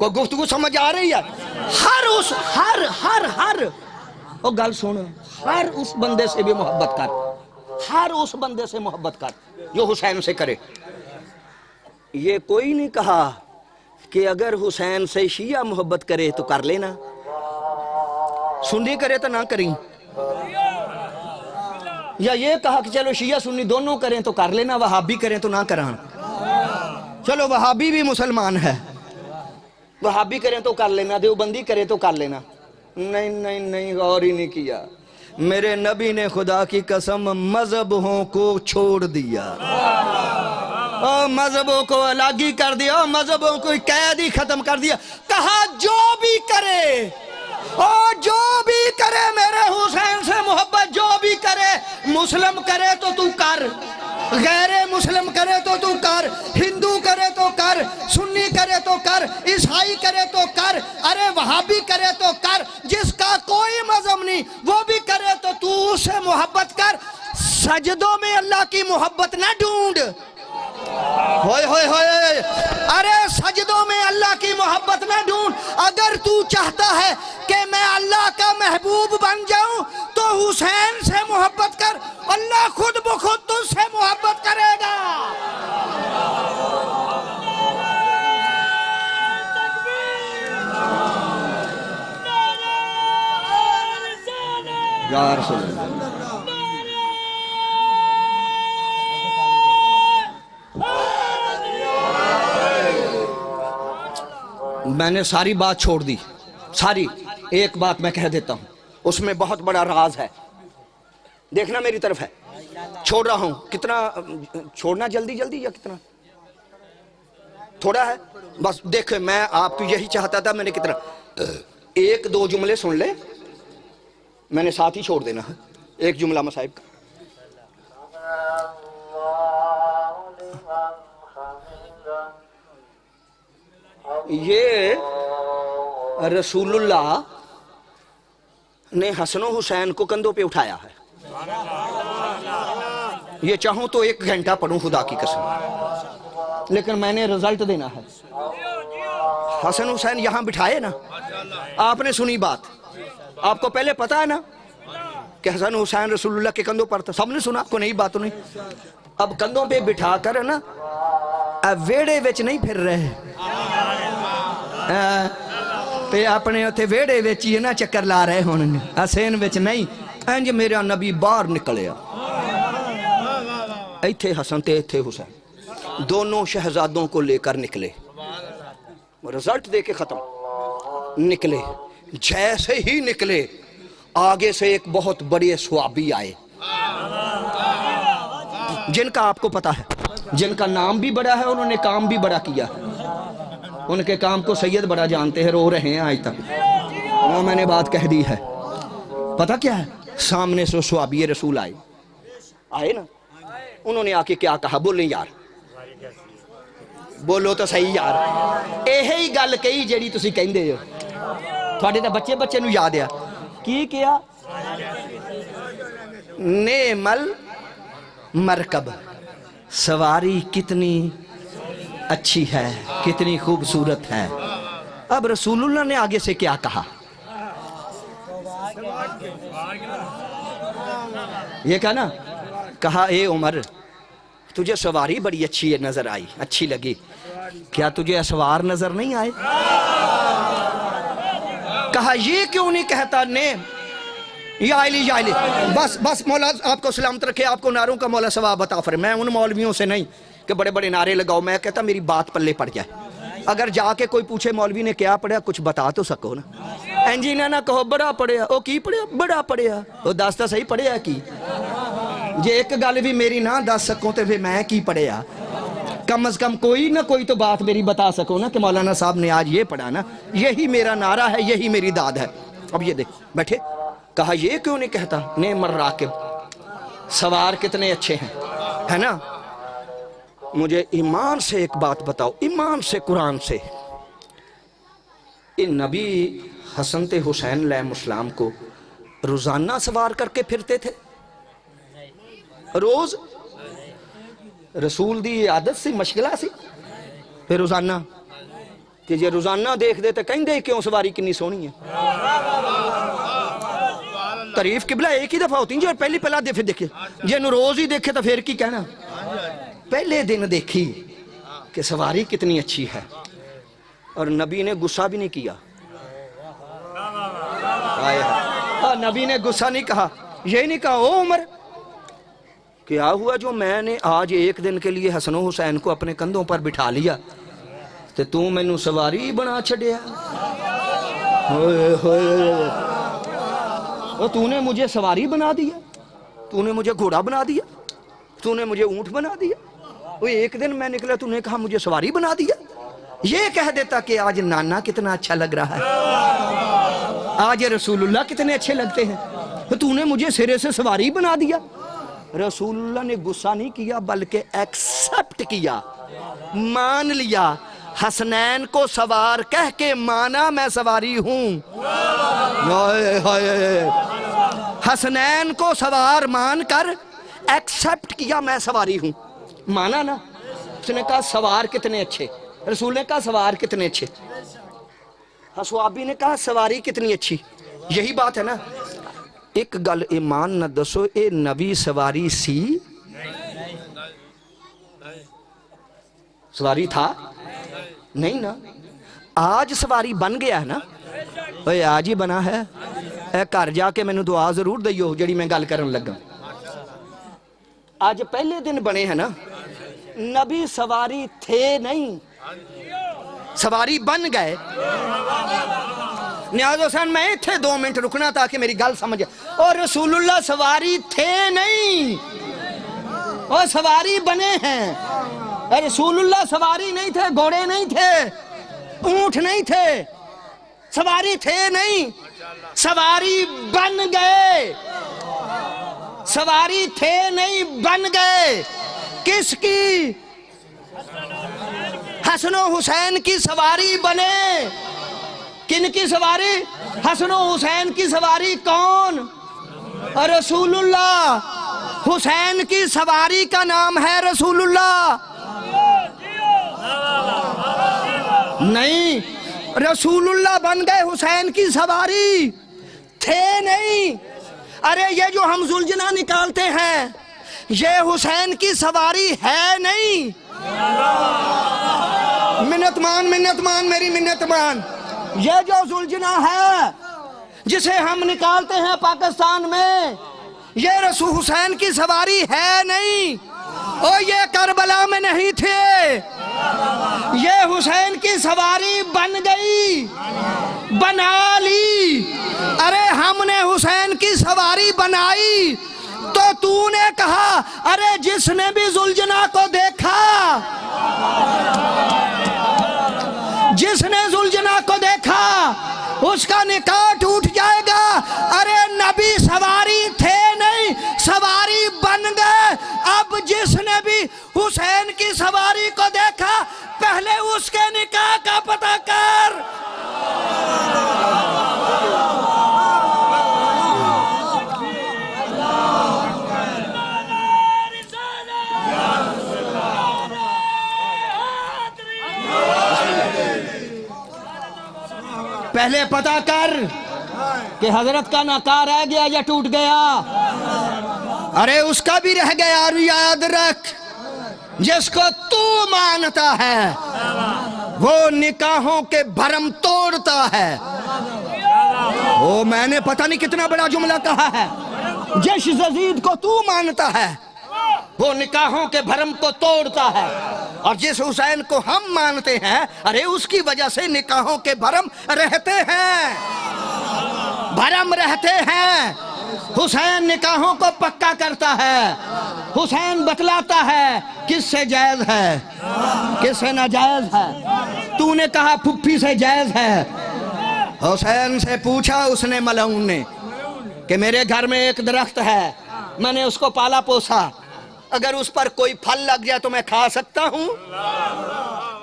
کوئی گفتگو سمجھ آ رہی ہے؟ ہر او گل سن، ہر اس بندے سے بھی محبت کر، ہر اس بندے سے محبت کر جو حسین سے کرے۔ یہ کوئی نہیں کہا کہ اگر حسین سے شیعہ محبت کرے تو کر لینا، سنی کرے تو نہ کریں، یا یہ کہا کہ چلو شیعہ سنی دونوں کریں تو کر لینا، وہابی کریں تو نہ کران۔ چلو وہابی بھی مسلمان ہے، وہابی کریں تو کر لینا، دیوبندی کریں تو کر لینا۔ نہیں، غور ہی نہیں کیا۔ میرے نبی نے خدا کی قسم مذہبوں کو چھوڑ دیا، مذہبوں کو الگ ہی کر دیا، مذہبوں کو قید ہی ختم کر دیا۔ کہا جو بھی کرے، جو بھی کرے میرے حسین سے محبت، جو بھی کرے، مسلم کرے تو کر، غیر مسلم کرے تو کر، ہندو کرے تو کر، سنی کرے تو کر، عیسائی کرے تو کر، ارے وہابی کرے تو کر، جس کا کوئی مذہب نہیں وہ بھی کرے تو اس سے محبت کر۔ سجدوں میں اللہ کی محبت نہ ڈھونڈ، ہوئے ارے سجدوں میں اللہ کی محبت نہ ڈھونڈ۔ اگر تو چاہتا ہے کہ میں اللہ کا محبوب بن جاؤں تو حسین سے محبت کر، اللہ خود بخود تجھ سے محبت کرے گا۔ یا رسول اللہ، میں نے ساری بات چھوڑ دی، ساری۔ ایک بات میں کہہ دیتا ہوں، اس میں بہت بڑا راز ہے، دیکھنا میری طرف ہے، چھوڑ رہا ہوں۔ کتنا چھوڑنا؟ جلدی یا کتنا تھوڑا ہے؟ بس دیکھیں، میں آپ کو یہی چاہتا تھا، میں نے کتنا، ایک دو جملے سن لے، میں نے ساتھ ہی چھوڑ دینا ہے، ایک جملہ مصائب کا۔ یہ رسول اللہ نے حسن و حسین کو کندھوں پہ اٹھایا ہے۔ یہ چاہوں تو 1 گھنٹہ پڑھوں خدا کی قسم، لیکن میں نے رزلٹ دینا ہے۔ حسن حسین یہاں بٹھائے نا، آپ نے سنی بات، آپ کو پہلے پتا ہے نا کہ حسن حسین رسول اللہ کے کندھوں پر تھا، سب نے سنا، کو نئی بات نہیں۔ اب کندھوں پہ بٹھا کر نا، اب ویڑے وچ نہیں پھر رہے، تے اپنے اتھے ویڑے وچ ہی نا چکر لا رہے ہون، حسین وچ نہیں۔ انج میرا نبی باہر نکلیا، ایتھے حسن تے ایتھے حسین، دونوں شہزادوں کو لے کر نکلے، رزلٹ دے کے ختم نکلے۔ جیسے ہی نکلے آگے سے ایک بہت بڑے صحابی آئے، جن کا آپ کو پتا ہے، جن کا نام بھی بڑا ہے، انہوں نے کام بھی بڑا کیا ہے، ان کے کام کو سید بڑا جانتے ہیں، رو رہے ہیں آج تک۔ میں نے بات کہہ دی ہے، پتہ کیا ہے؟ سامنے سے صحابی رسول آئے نا، انہوں نے آ کے کیا کہا؟ بولیں یار، بولو تو صحیح یار، یہی گل کہی جیڑی تسی کہندے ہو، تھوڑے تو بچے نو یاد ہے کی کیا؟ نعم المرکب، سواری کتنی اچھی ہے، کتنی خوبصورت ہے۔ اب رسول اللہ نے آگے سے کیا کہا؟ یہ کہا نا، کہا اے عمر تجھے سواری بڑی اچھی نظر آئی، اچھی لگی، کیا تجھے اسوار نظر نہیں آئے؟ کہا یہ کیوں نہیں کہتا نعم یا علی یا علی؟ بس مولا آپ کو سلامت رکھے، آپ کو نعروں کا مولا ثواب عطا فرمائے۔ میں ان مولویوں سے نہیں کہ بڑے بڑے نعرے لگاؤ، میں کہتا میری بات پلے پڑ جائے۔ اگر جا کے کوئی پوچھے مولوی نے کیا پڑھا، کچھ بتا تو سکو نا۔ انجینہ نہ کہو بڑا پڑھیا، او کی پڑھیا؟ بڑا پڑھیا، او دستا صحیح پڑھیا کی؟ جے ایک گل بھی میری نہ دس سکو تو پھر میں کی پڑھیا؟ کم از کم کوئی نہ کوئی تو بات میری بتا سکو نا کہ مولانا صاحب نے آج یہ پڑھا نا، یہی میرا نعرہ ہے، یہی میری داد ہے۔ اب یہ دیکھ بیٹھے، کہا یہ کیوں نہیں کہتا نعم الراکب، سوار کتنے اچھے ہیں، ہے نا؟ مجھے ایمان سے ایک بات بتاؤ، ایمان سے، قرآن سے، ان نبی حسن تے حسین علیہ السلام کو روزانہ سوار کر کے پھرتے تھے؟ روز رسول دی عادت سی، مشغلہ سی، پھر روزانہ کہ یہ روزانہ دیکھ دے تو کہیں دے کیوں سواری کنی سونی ہے. تعریف قبلہ ایک ہی دفعہ ہوتی ہیں جو پہلی پہلا دفعہ دیکھے جنہوں روز ہی دیکھے تو پھر کی کہنا. پہلے دن دیکھی کہ سواری کتنی اچھی ہے اور نبی نے غصہ بھی نہیں کیا. نبی نے غصہ نہیں کہا, یہ نہیں کہا او عمر کیا ہوا جو میں نے آج ایک دن کے لیے حسن و حسین کو اپنے کندھوں پر بٹھا لیا تو تو مینوں سواری بنا چھڑیا. تو نے مجھے سواری بنا دیا, تو نے مجھے گھوڑا بنا دیا, تو نے مجھے اونٹ بنا دیا. وہ ایک دن میں نکلا تو نے کہا مجھے سواری بنا دیا. یہ کہہ دیتا کہ آج نانا کتنا اچھا لگ رہا ہے, آج رسول اللہ کتنے اچھے لگتے ہیں, تو نے مجھے سرے سے سواری بنا دیا. رسول اللہ نے غصہ نہیں کیا بلکہ ایکسپٹ کیا, مان لیا. حسنین کو سوار کہہ کے مانا میں سواری ہوں. حسنین کو سوار مان کر ایکسپٹ کیا میں سواری ہوں, مانا نا. اس نے کہا سوار کتنے اچھے, رسول نے کہا سوار کتنے اچھے, صحابی نے کہا سواری کتنی اچھی. یہی بات ہے نا. ایک گل ایمان نہ دسو اے نبی سواری سی, سواری تھا نہیں نا. آج سواری بن گیا ہے نا, اے آج ہی بنا ہے. اے گھر جا کے مینوں دعا ضرور دئیو جڑی میں گل کرن لگا. آج پہلے دن بنے ہیں نا, نبی سواری تھے نہیں, سواری بن گئے. نیاز حسین میں تھے 2 منٹ رکنا تاکہ میری گل سمجھے. اور رسول اللہ سواری تھے نہیں, اور سواری بنے ہیں. رسول اللہ سواری نہیں تھے, گھوڑے نہیں تھے, اونٹ نہیں تھے, سواری تھے نہیں, سواری بن گئے. سواری تھے نہیں بن گئے. کس کی؟ حسن و حسین کی سواری بنے. کن کی سواری؟ حسن و حسین کی سواری. کون؟ رسول اللہ. حسین کی سواری کا نام ہے رسول اللہ. نہیں, رسول اللہ بن گئے, حسین کی سواری تھے نہیں. ارے یہ جو ہم ذوالجناح نکالتے ہیں یہ حسین کی سواری ہے نہیں. منت مان میری منت مان. یہ جو ذوالجناح ہے جسے ہم نکالتے ہیں پاکستان میں, یہ رسول حسین کی سواری ہے نہیں. اور یہ کربلا میں نہیں تھے, یہ حسین کی سواری بن گئی, بنا لی. ارے ہم نے حسین کی سواری بنائی تو نے کہا ارے جس نے بھی ذوالجناح کو دیکھا, جس نے ذوالجناح کو دیکھا اس کا نکاح ٹوٹ جائے گا. ارے نبی سواری تھے نہیں, سواری بن گئے. اب جس نے بھی حسین کی سواری کو دیکھا پہلے اس کے نکاح کا پتہ کر. پہلے پتہ کر کہ حضرت کا نکاح رہ گیا یا ٹوٹ گیا. ارے اس کا بھی رہ گیا. اور یاد رکھ جس کو تو مانتا ہے وہ نکاحوں کے بھرم توڑتا ہے. وہ میں نے پتہ نہیں کتنا بڑا جملہ کہا ہے. جس یزید کو تو مانتا ہے وہ نکاحوں کے بھرم کو توڑتا ہے, اور جس حسین کو ہم مانتے ہیں ارے اس کی وجہ سے نکاحوں کے بھرم رہتے ہیں, بھرم رہتے ہیں. حسین نکاحوں کو پکا کرتا ہے, حسین بتلاتا ہے کس سے جائز ہے کس سے ناجائز ہے. تو نے کہا پھپھی سے جائز ہے. حسین سے پوچھا اس نے ملعون نے کہ میرے گھر میں ایک درخت ہے, میں نے اس کو پالا پوسا, اگر اس پر کوئی پھل لگ جائے تو میں کھا سکتا ہوں.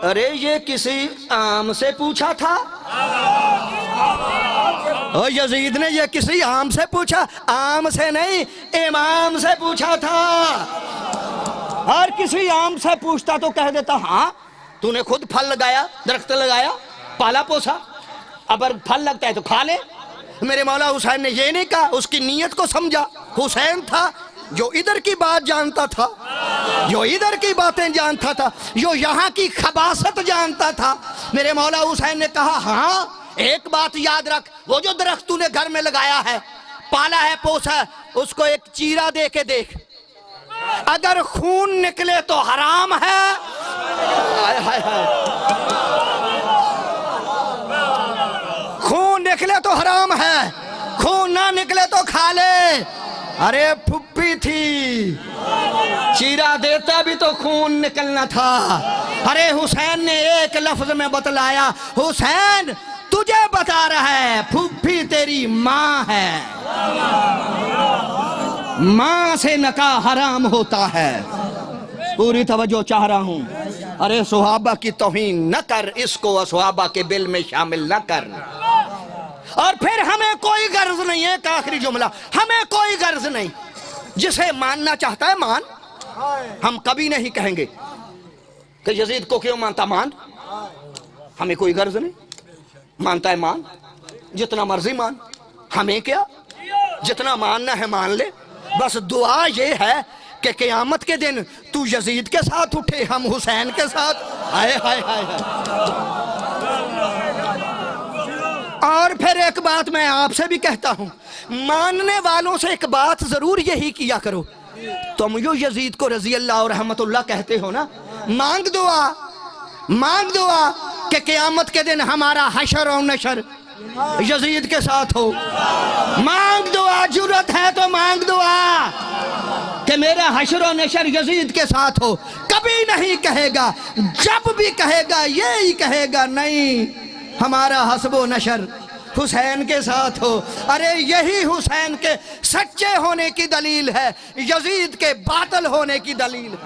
ارے یہ کسی آم سے پوچھا تھا, اور یزید نے یہ کسی آم سے پوچھا, آم سے نہیں امام سے پوچھا تھا. اور کسی آم سے پوچھتا تو کہہ دیتا ہاں تو نے خود پھل لگایا, درخت لگایا, پالا پوسا، اگر پھل لگتا ہے تو کھا لے۔ میرے مولا حسین نے یہ نہیں کہا، اس کی نیت کو سمجھا۔ حسین تھا جو ادھر کی بات جانتا تھا، جو ادھر کی باتیں جانتا تھا، جو یہاں کی خباثت جانتا تھا۔ میرے مولا حسین نے کہا ہاں ایک بات یاد رکھ، وہ جو درخت تو نے گھر میں لگایا ہے، پالا ہے، پوسا ہے، اس کو ایک چیرا دے کے دیکھ، اگر خون نکلے تو حرام ہے۔ ہائے ہائے ہائے، خون نکلے تو حرام ہے، خون نہ نکلے تو کھا لے۔ ارے پھپھی تھی، چیرا دیتا بھی تو خون نکلنا تھا۔ ارے حسین نے ایک لفظ میں بتلایا، حسین تجھے بتا رہا ہے پھپھی تیری ماں ہے، ماں سے نکاح حرام ہوتا ہے۔ پوری توجہ چاہ رہا ہوں۔ ارے صحابہ کی توہین نہ کر، اس کو صحابہ کے بل میں شامل نہ کر۔ اور پھر ہمیں کوئی غرض نہیں ہے، ایک آخری جملہ، ہمیں کوئی غرض نہیں، جسے ماننا چاہتا ہے مان۔ ہم کبھی نہیں کہیں گے کہ یزید کو کیوں مانتا، مان، ہمیں کوئی غرض نہیں، مانتا ہے مان، جتنا مرضی مان، ہمیں کیا، جتنا ماننا ہے مان لے۔ بس دعا یہ ہے کہ قیامت کے دن تو یزید کے ساتھ اٹھے، ہم حسین کے ساتھ۔ ہائے ہائے ہائے ہائے۔ اور پھر ایک بات میں آپ سے بھی کہتا ہوں، ماننے والوں سے ایک بات ضرور یہی کیا کرو، تم جو یزید کو رضی اللہ اور رحمت اللہ کہتے ہو نا، مانگ دعا، مانگ دعا کہ قیامت کے دن ہمارا حشر و نشر یزید کے ساتھ ہو۔ مانگ دعا، جرت ہے تو مانگ دعا کہ میرا حشر و نشر یزید کے ساتھ ہو۔ کبھی نہیں کہے گا، جب بھی کہے گا یہی کہے گا، نہیں ہمارا حسب و نشر حسین کے ساتھ ہو۔ ارے یہی حسین کے سچے ہونے کی دلیل ہے، یزید کے باطل ہونے کی دلیل ہے۔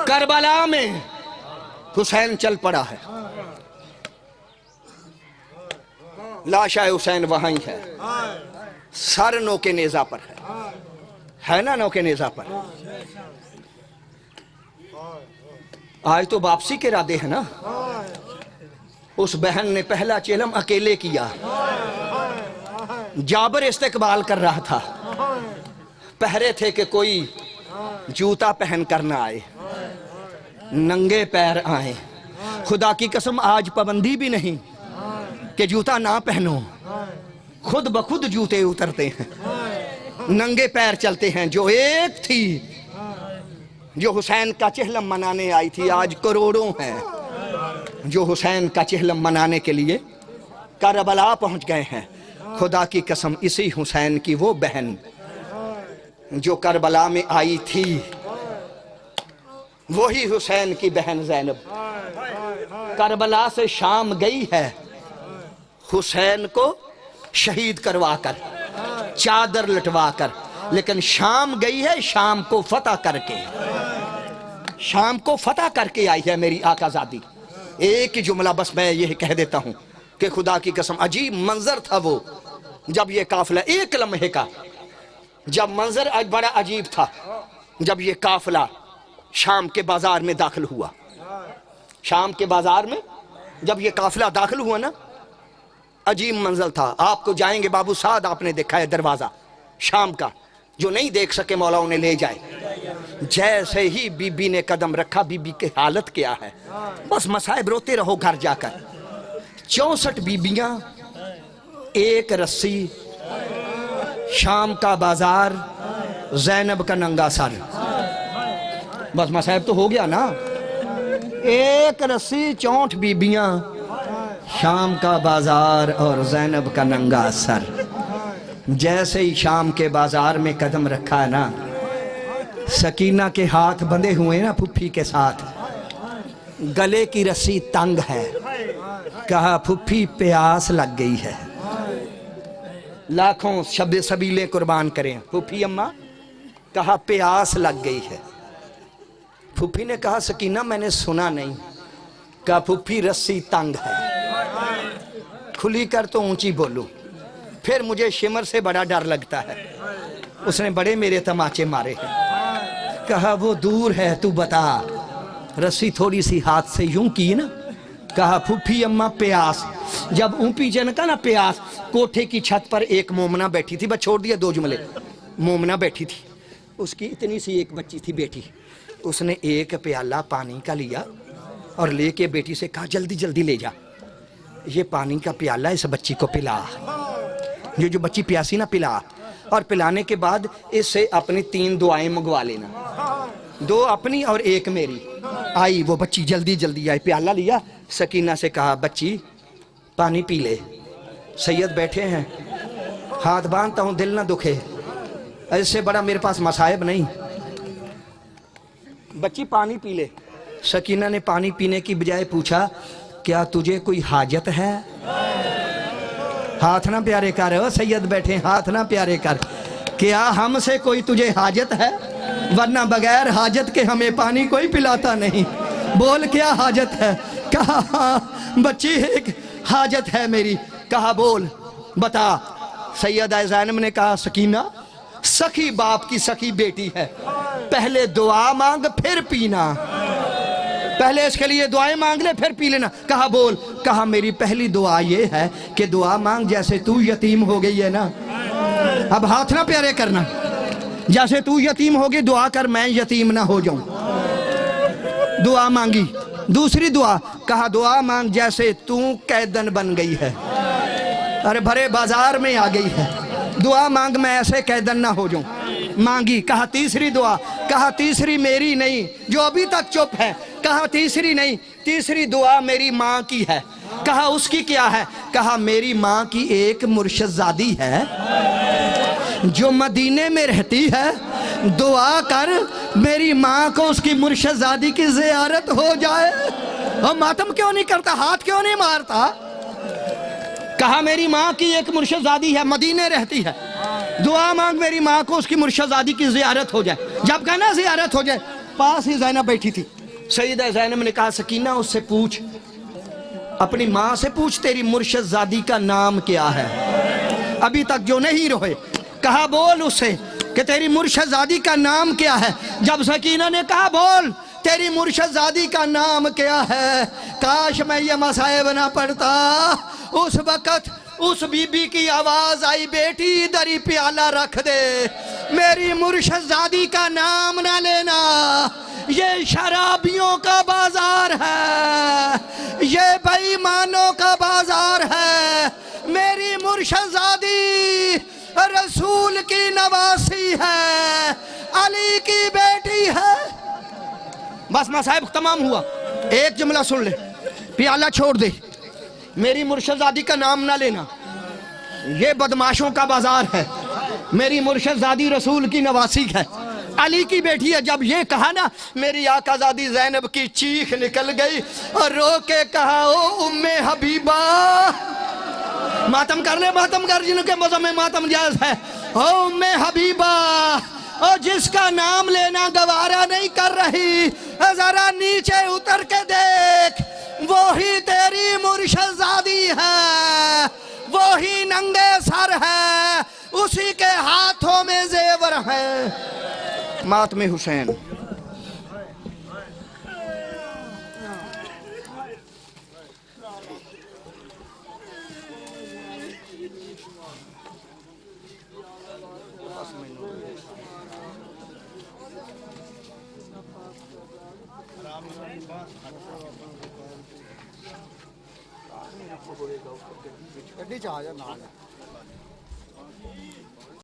کربلا میں حسین چل پڑا ہے، لاشا حسین وہاں ہے، سر نو کے نیزہ پر ہے نا، نو کے نیزہ پر۔ آج تو واپسی کے ارادے ہیں نا۔ اس بہن نے پہلا چیلم اکیلے کیا، جابر استقبال کر رہا تھا، پہرے تھے کہ کوئی جوتا پہن کر نہ آئے، ننگے پیر آئیں۔ خدا کی قسم آج پابندی بھی نہیں کہ جوتا نہ پہنو، خود بخود جوتے اترتے ہیں، ننگے پیر چلتے ہیں۔ جو ایک تھی جو حسین کا چہلم منانے آئی تھی، آج کروڑوں ہیں جو حسین کا چہلم منانے کے لیے کربلا پہنچ گئے ہیں۔ خدا کی قسم اسی حسین کی وہ بہن جو کربلا میں آئی تھی، وہی حسین کی بہن زینب کربلا سے شام گئی ہے، حسین کو شہید کروا کر، چادر لٹوا کر، لیکن شام گئی ہے شام کو فتح کر کے، شام کو فتح کر کے آئی ہے میری آقا زادی۔ ایک ہی جملہ بس میں یہ کہہ دیتا ہوں کہ خدا کی قسم عجیب منظر تھا وہ، جب یہ قافلہ ایک لمحے کا، جب منظر بڑا عجیب تھا جب یہ قافلہ شام کے بازار میں داخل ہوا۔ شام کے بازار میں جب یہ قافلہ داخل ہوا نا، عجیب منظر تھا۔ آپ کو جائیں گے بابو سعد، آپ نے دیکھا ہے دروازہ شام کا، جو نہیں دیکھ سکے مولا انہیں لے جائے۔ جیسے ہی بی بی نے قدم رکھا، بی بی کی حالت کیا ہے، بس مصائب روتے رہو گھر جا کر۔ 64 بیبیاں، ایک رسی، شام کا بازار، زینب کا ننگا سر، بس مصائب تو ہو گیا نا۔ ایک رسی، 64 بیبیاں، شام کا بازار اور زینب کا ننگا سر۔ جیسے ہی شام کے بازار میں قدم رکھا ہے نا، سکینہ کے ہاتھ بندھے ہوئے نا پھپھی کے ساتھ، گلے کی رسی تنگ ہے، کہا پھپھی پیاس لگ گئی ہے، لاکھوں سبیلیں قربان کریں پھپھی اماں، کہا پیاس لگ گئی ہے۔ پھپھی نے کہا سکینہ میں نے سنا نہیں، کہا پھپھی رسی تنگ ہے، کھلی کر تو اونچی بولو۔ پھر مجھے شمر سے بڑا ڈر لگتا ہے، اس نے بڑے میرے تماچے مارے ہیں۔ کہا وہ دور ہے تو بتا، رسی تھوڑی سی ہاتھ سے یوں کی نا، کہا پھوپھی اماں پیاس، جب اونپی جن کا نا پیاس، کوٹھے کی چھت پر ایک مومنہ بیٹھی تھی، بس چھوڑ دیا 2 جملے، مومنہ بیٹھی تھی، اس کی اتنی سی ایک بچی تھی بیٹی، اس نے ایک پیالہ پانی کا لیا اور لے کے بیٹی سے کہا جلدی جلدی لے جا، یہ پانی کا پیالہ اس بچی کو پلا، یہ جو بچی پیاسی نا پلا، اور پلانے کے بعد اس سے اپنی 3 دعائیں منگوا لینا، 2 اپنی اور 1 میری۔ آئی وہ بچی جلدی جلدی آئی، پیالہ لیا، سکینہ سے کہا بچی پانی پی لے، سید بیٹھے ہیں، ہاتھ باندھتا ہوں دل نہ دکھے، ایسے بڑا میرے پاس مصائب نہیں، بچی پانی پی لے۔ سکینہ نے پانی پینے کی بجائے پوچھا کیا تجھے کوئی حاجت ہے؟ ہاتھ نہ پیارے کر، سید بیٹھے، ہاتھ نہ پیارے کر، کیا ہم سے کوئی تجھے حاجت ہے؟ ورنہ بغیر حاجت کے ہمیں پانی کوئی پلاتا نہیں، بول کیا حاجت ہے؟ کہا ہاں بچی ایک حاجت ہے میری، کہا بول بتا۔ سیدہ زینب نے کہا سکینہ سخی باپ کی سخی بیٹی ہے، پہلے دعا مانگ پھر پینا، پہلے اس کے لیے دعائیں مانگ لے پھر پی لینا۔ کہا بول، کہا میری پہلی دعا یہ ہے کہ دعا مانگ جیسے تو یتیم ہو گئی ہے نا، اب ہاتھ نہ پیارے کرنا، جیسے تو یتیم ہوگی دعا کر میں یتیم نہ ہو جاؤں، دعا مانگی۔ دوسری دعا، کہا دعا مانگ جیسے تو قیدن بن گئی ہے، ارے بھرے بازار میں آ گئی ہے، دعا مانگ میں ایسے قیدن نہ ہو جاؤں، مانگی۔ کہا تیسری دعا، کہا تیسری میری نہیں جو ابھی تک چپ ہے، کہا تیسری نہیں، تیسری دعا میری ماں کی ہے، کہا اس کی کیا ہے؟ کہا میری ماں کی ایک مرشد زادی ہے جو مدینے میں رہتی ہے، دعا کر میری ماں کو اس کی مرشد زادی کی زیارت ہو جائے۔ اور ماتم کیوں نہیں کرتا، ہاتھ کیوں نہیں مارتا؟ کہا میری ماں کی ایک مرشد زادی ہے، مدینے رہتی ہے، دعا مانگ میری ماں کو اس کی مرشد زادی کی زیارت ہو جائے۔ جب کہنا زیارت ہو جائے، پاس ہی زینب بیٹھی تھی، سیدہ زینب نے کہا سکینہ اس سے پوچھ، اپنی ماں سے پوچھ تیری مرشد زادی کا نام کیا ہے، ابھی تک جو نہیں روئے، کہا بول اس سے کہ تیری مرشد زادی کا نام کیا ہے۔ جب سکینہ نے کہا بول تیری مرشد زادی کا نام کیا ہے، کاش میں یہ مصائب نہ پڑھتا۔ اس وقت اس بی بی کی آواز آئی بیٹی ادھر ہی پیالہ رکھ دے، میری مرشد زادی کا نام نہ لینا، یہ شرابیوں کا بازار ہے، یہ بے ایمانوں کا بازار ہے، میری مرشد زادی رسول کی نواسی ہے، علی کی بیٹی ہے۔ بس مصائب تمام ہوا، ایک جملہ سن لے، پیالہ چھوڑ دے، میری مرشد زادی کا نام نہ لینا، یہ بدماشوں کا بازار ہے، میری مرشد زادی رسول کی نواسی ہے، علی کی بیٹی ہے۔ جب یہ کہا نا میری آقا زادی زینب کی چیخ نکل گئی اور رو کے کہا او ام حبیبہ، ماتم کر لے، ماتم کر جن کے مذہب میں ماتم جائز ہے، او ام حبیبہ، اور جس کا نام لینا گوارا نہیں کر رہی، ذرا نیچے اتر کے دیکھ، وہی تیری مرشد زادی ہے، وہی ننگے سر ہے، اسی کے ہاتھوں میں زیور ہے۔ ماتم حسین۔ ਗੱਡੀ ਚ ਆ ਜਾ ਨਾਲ।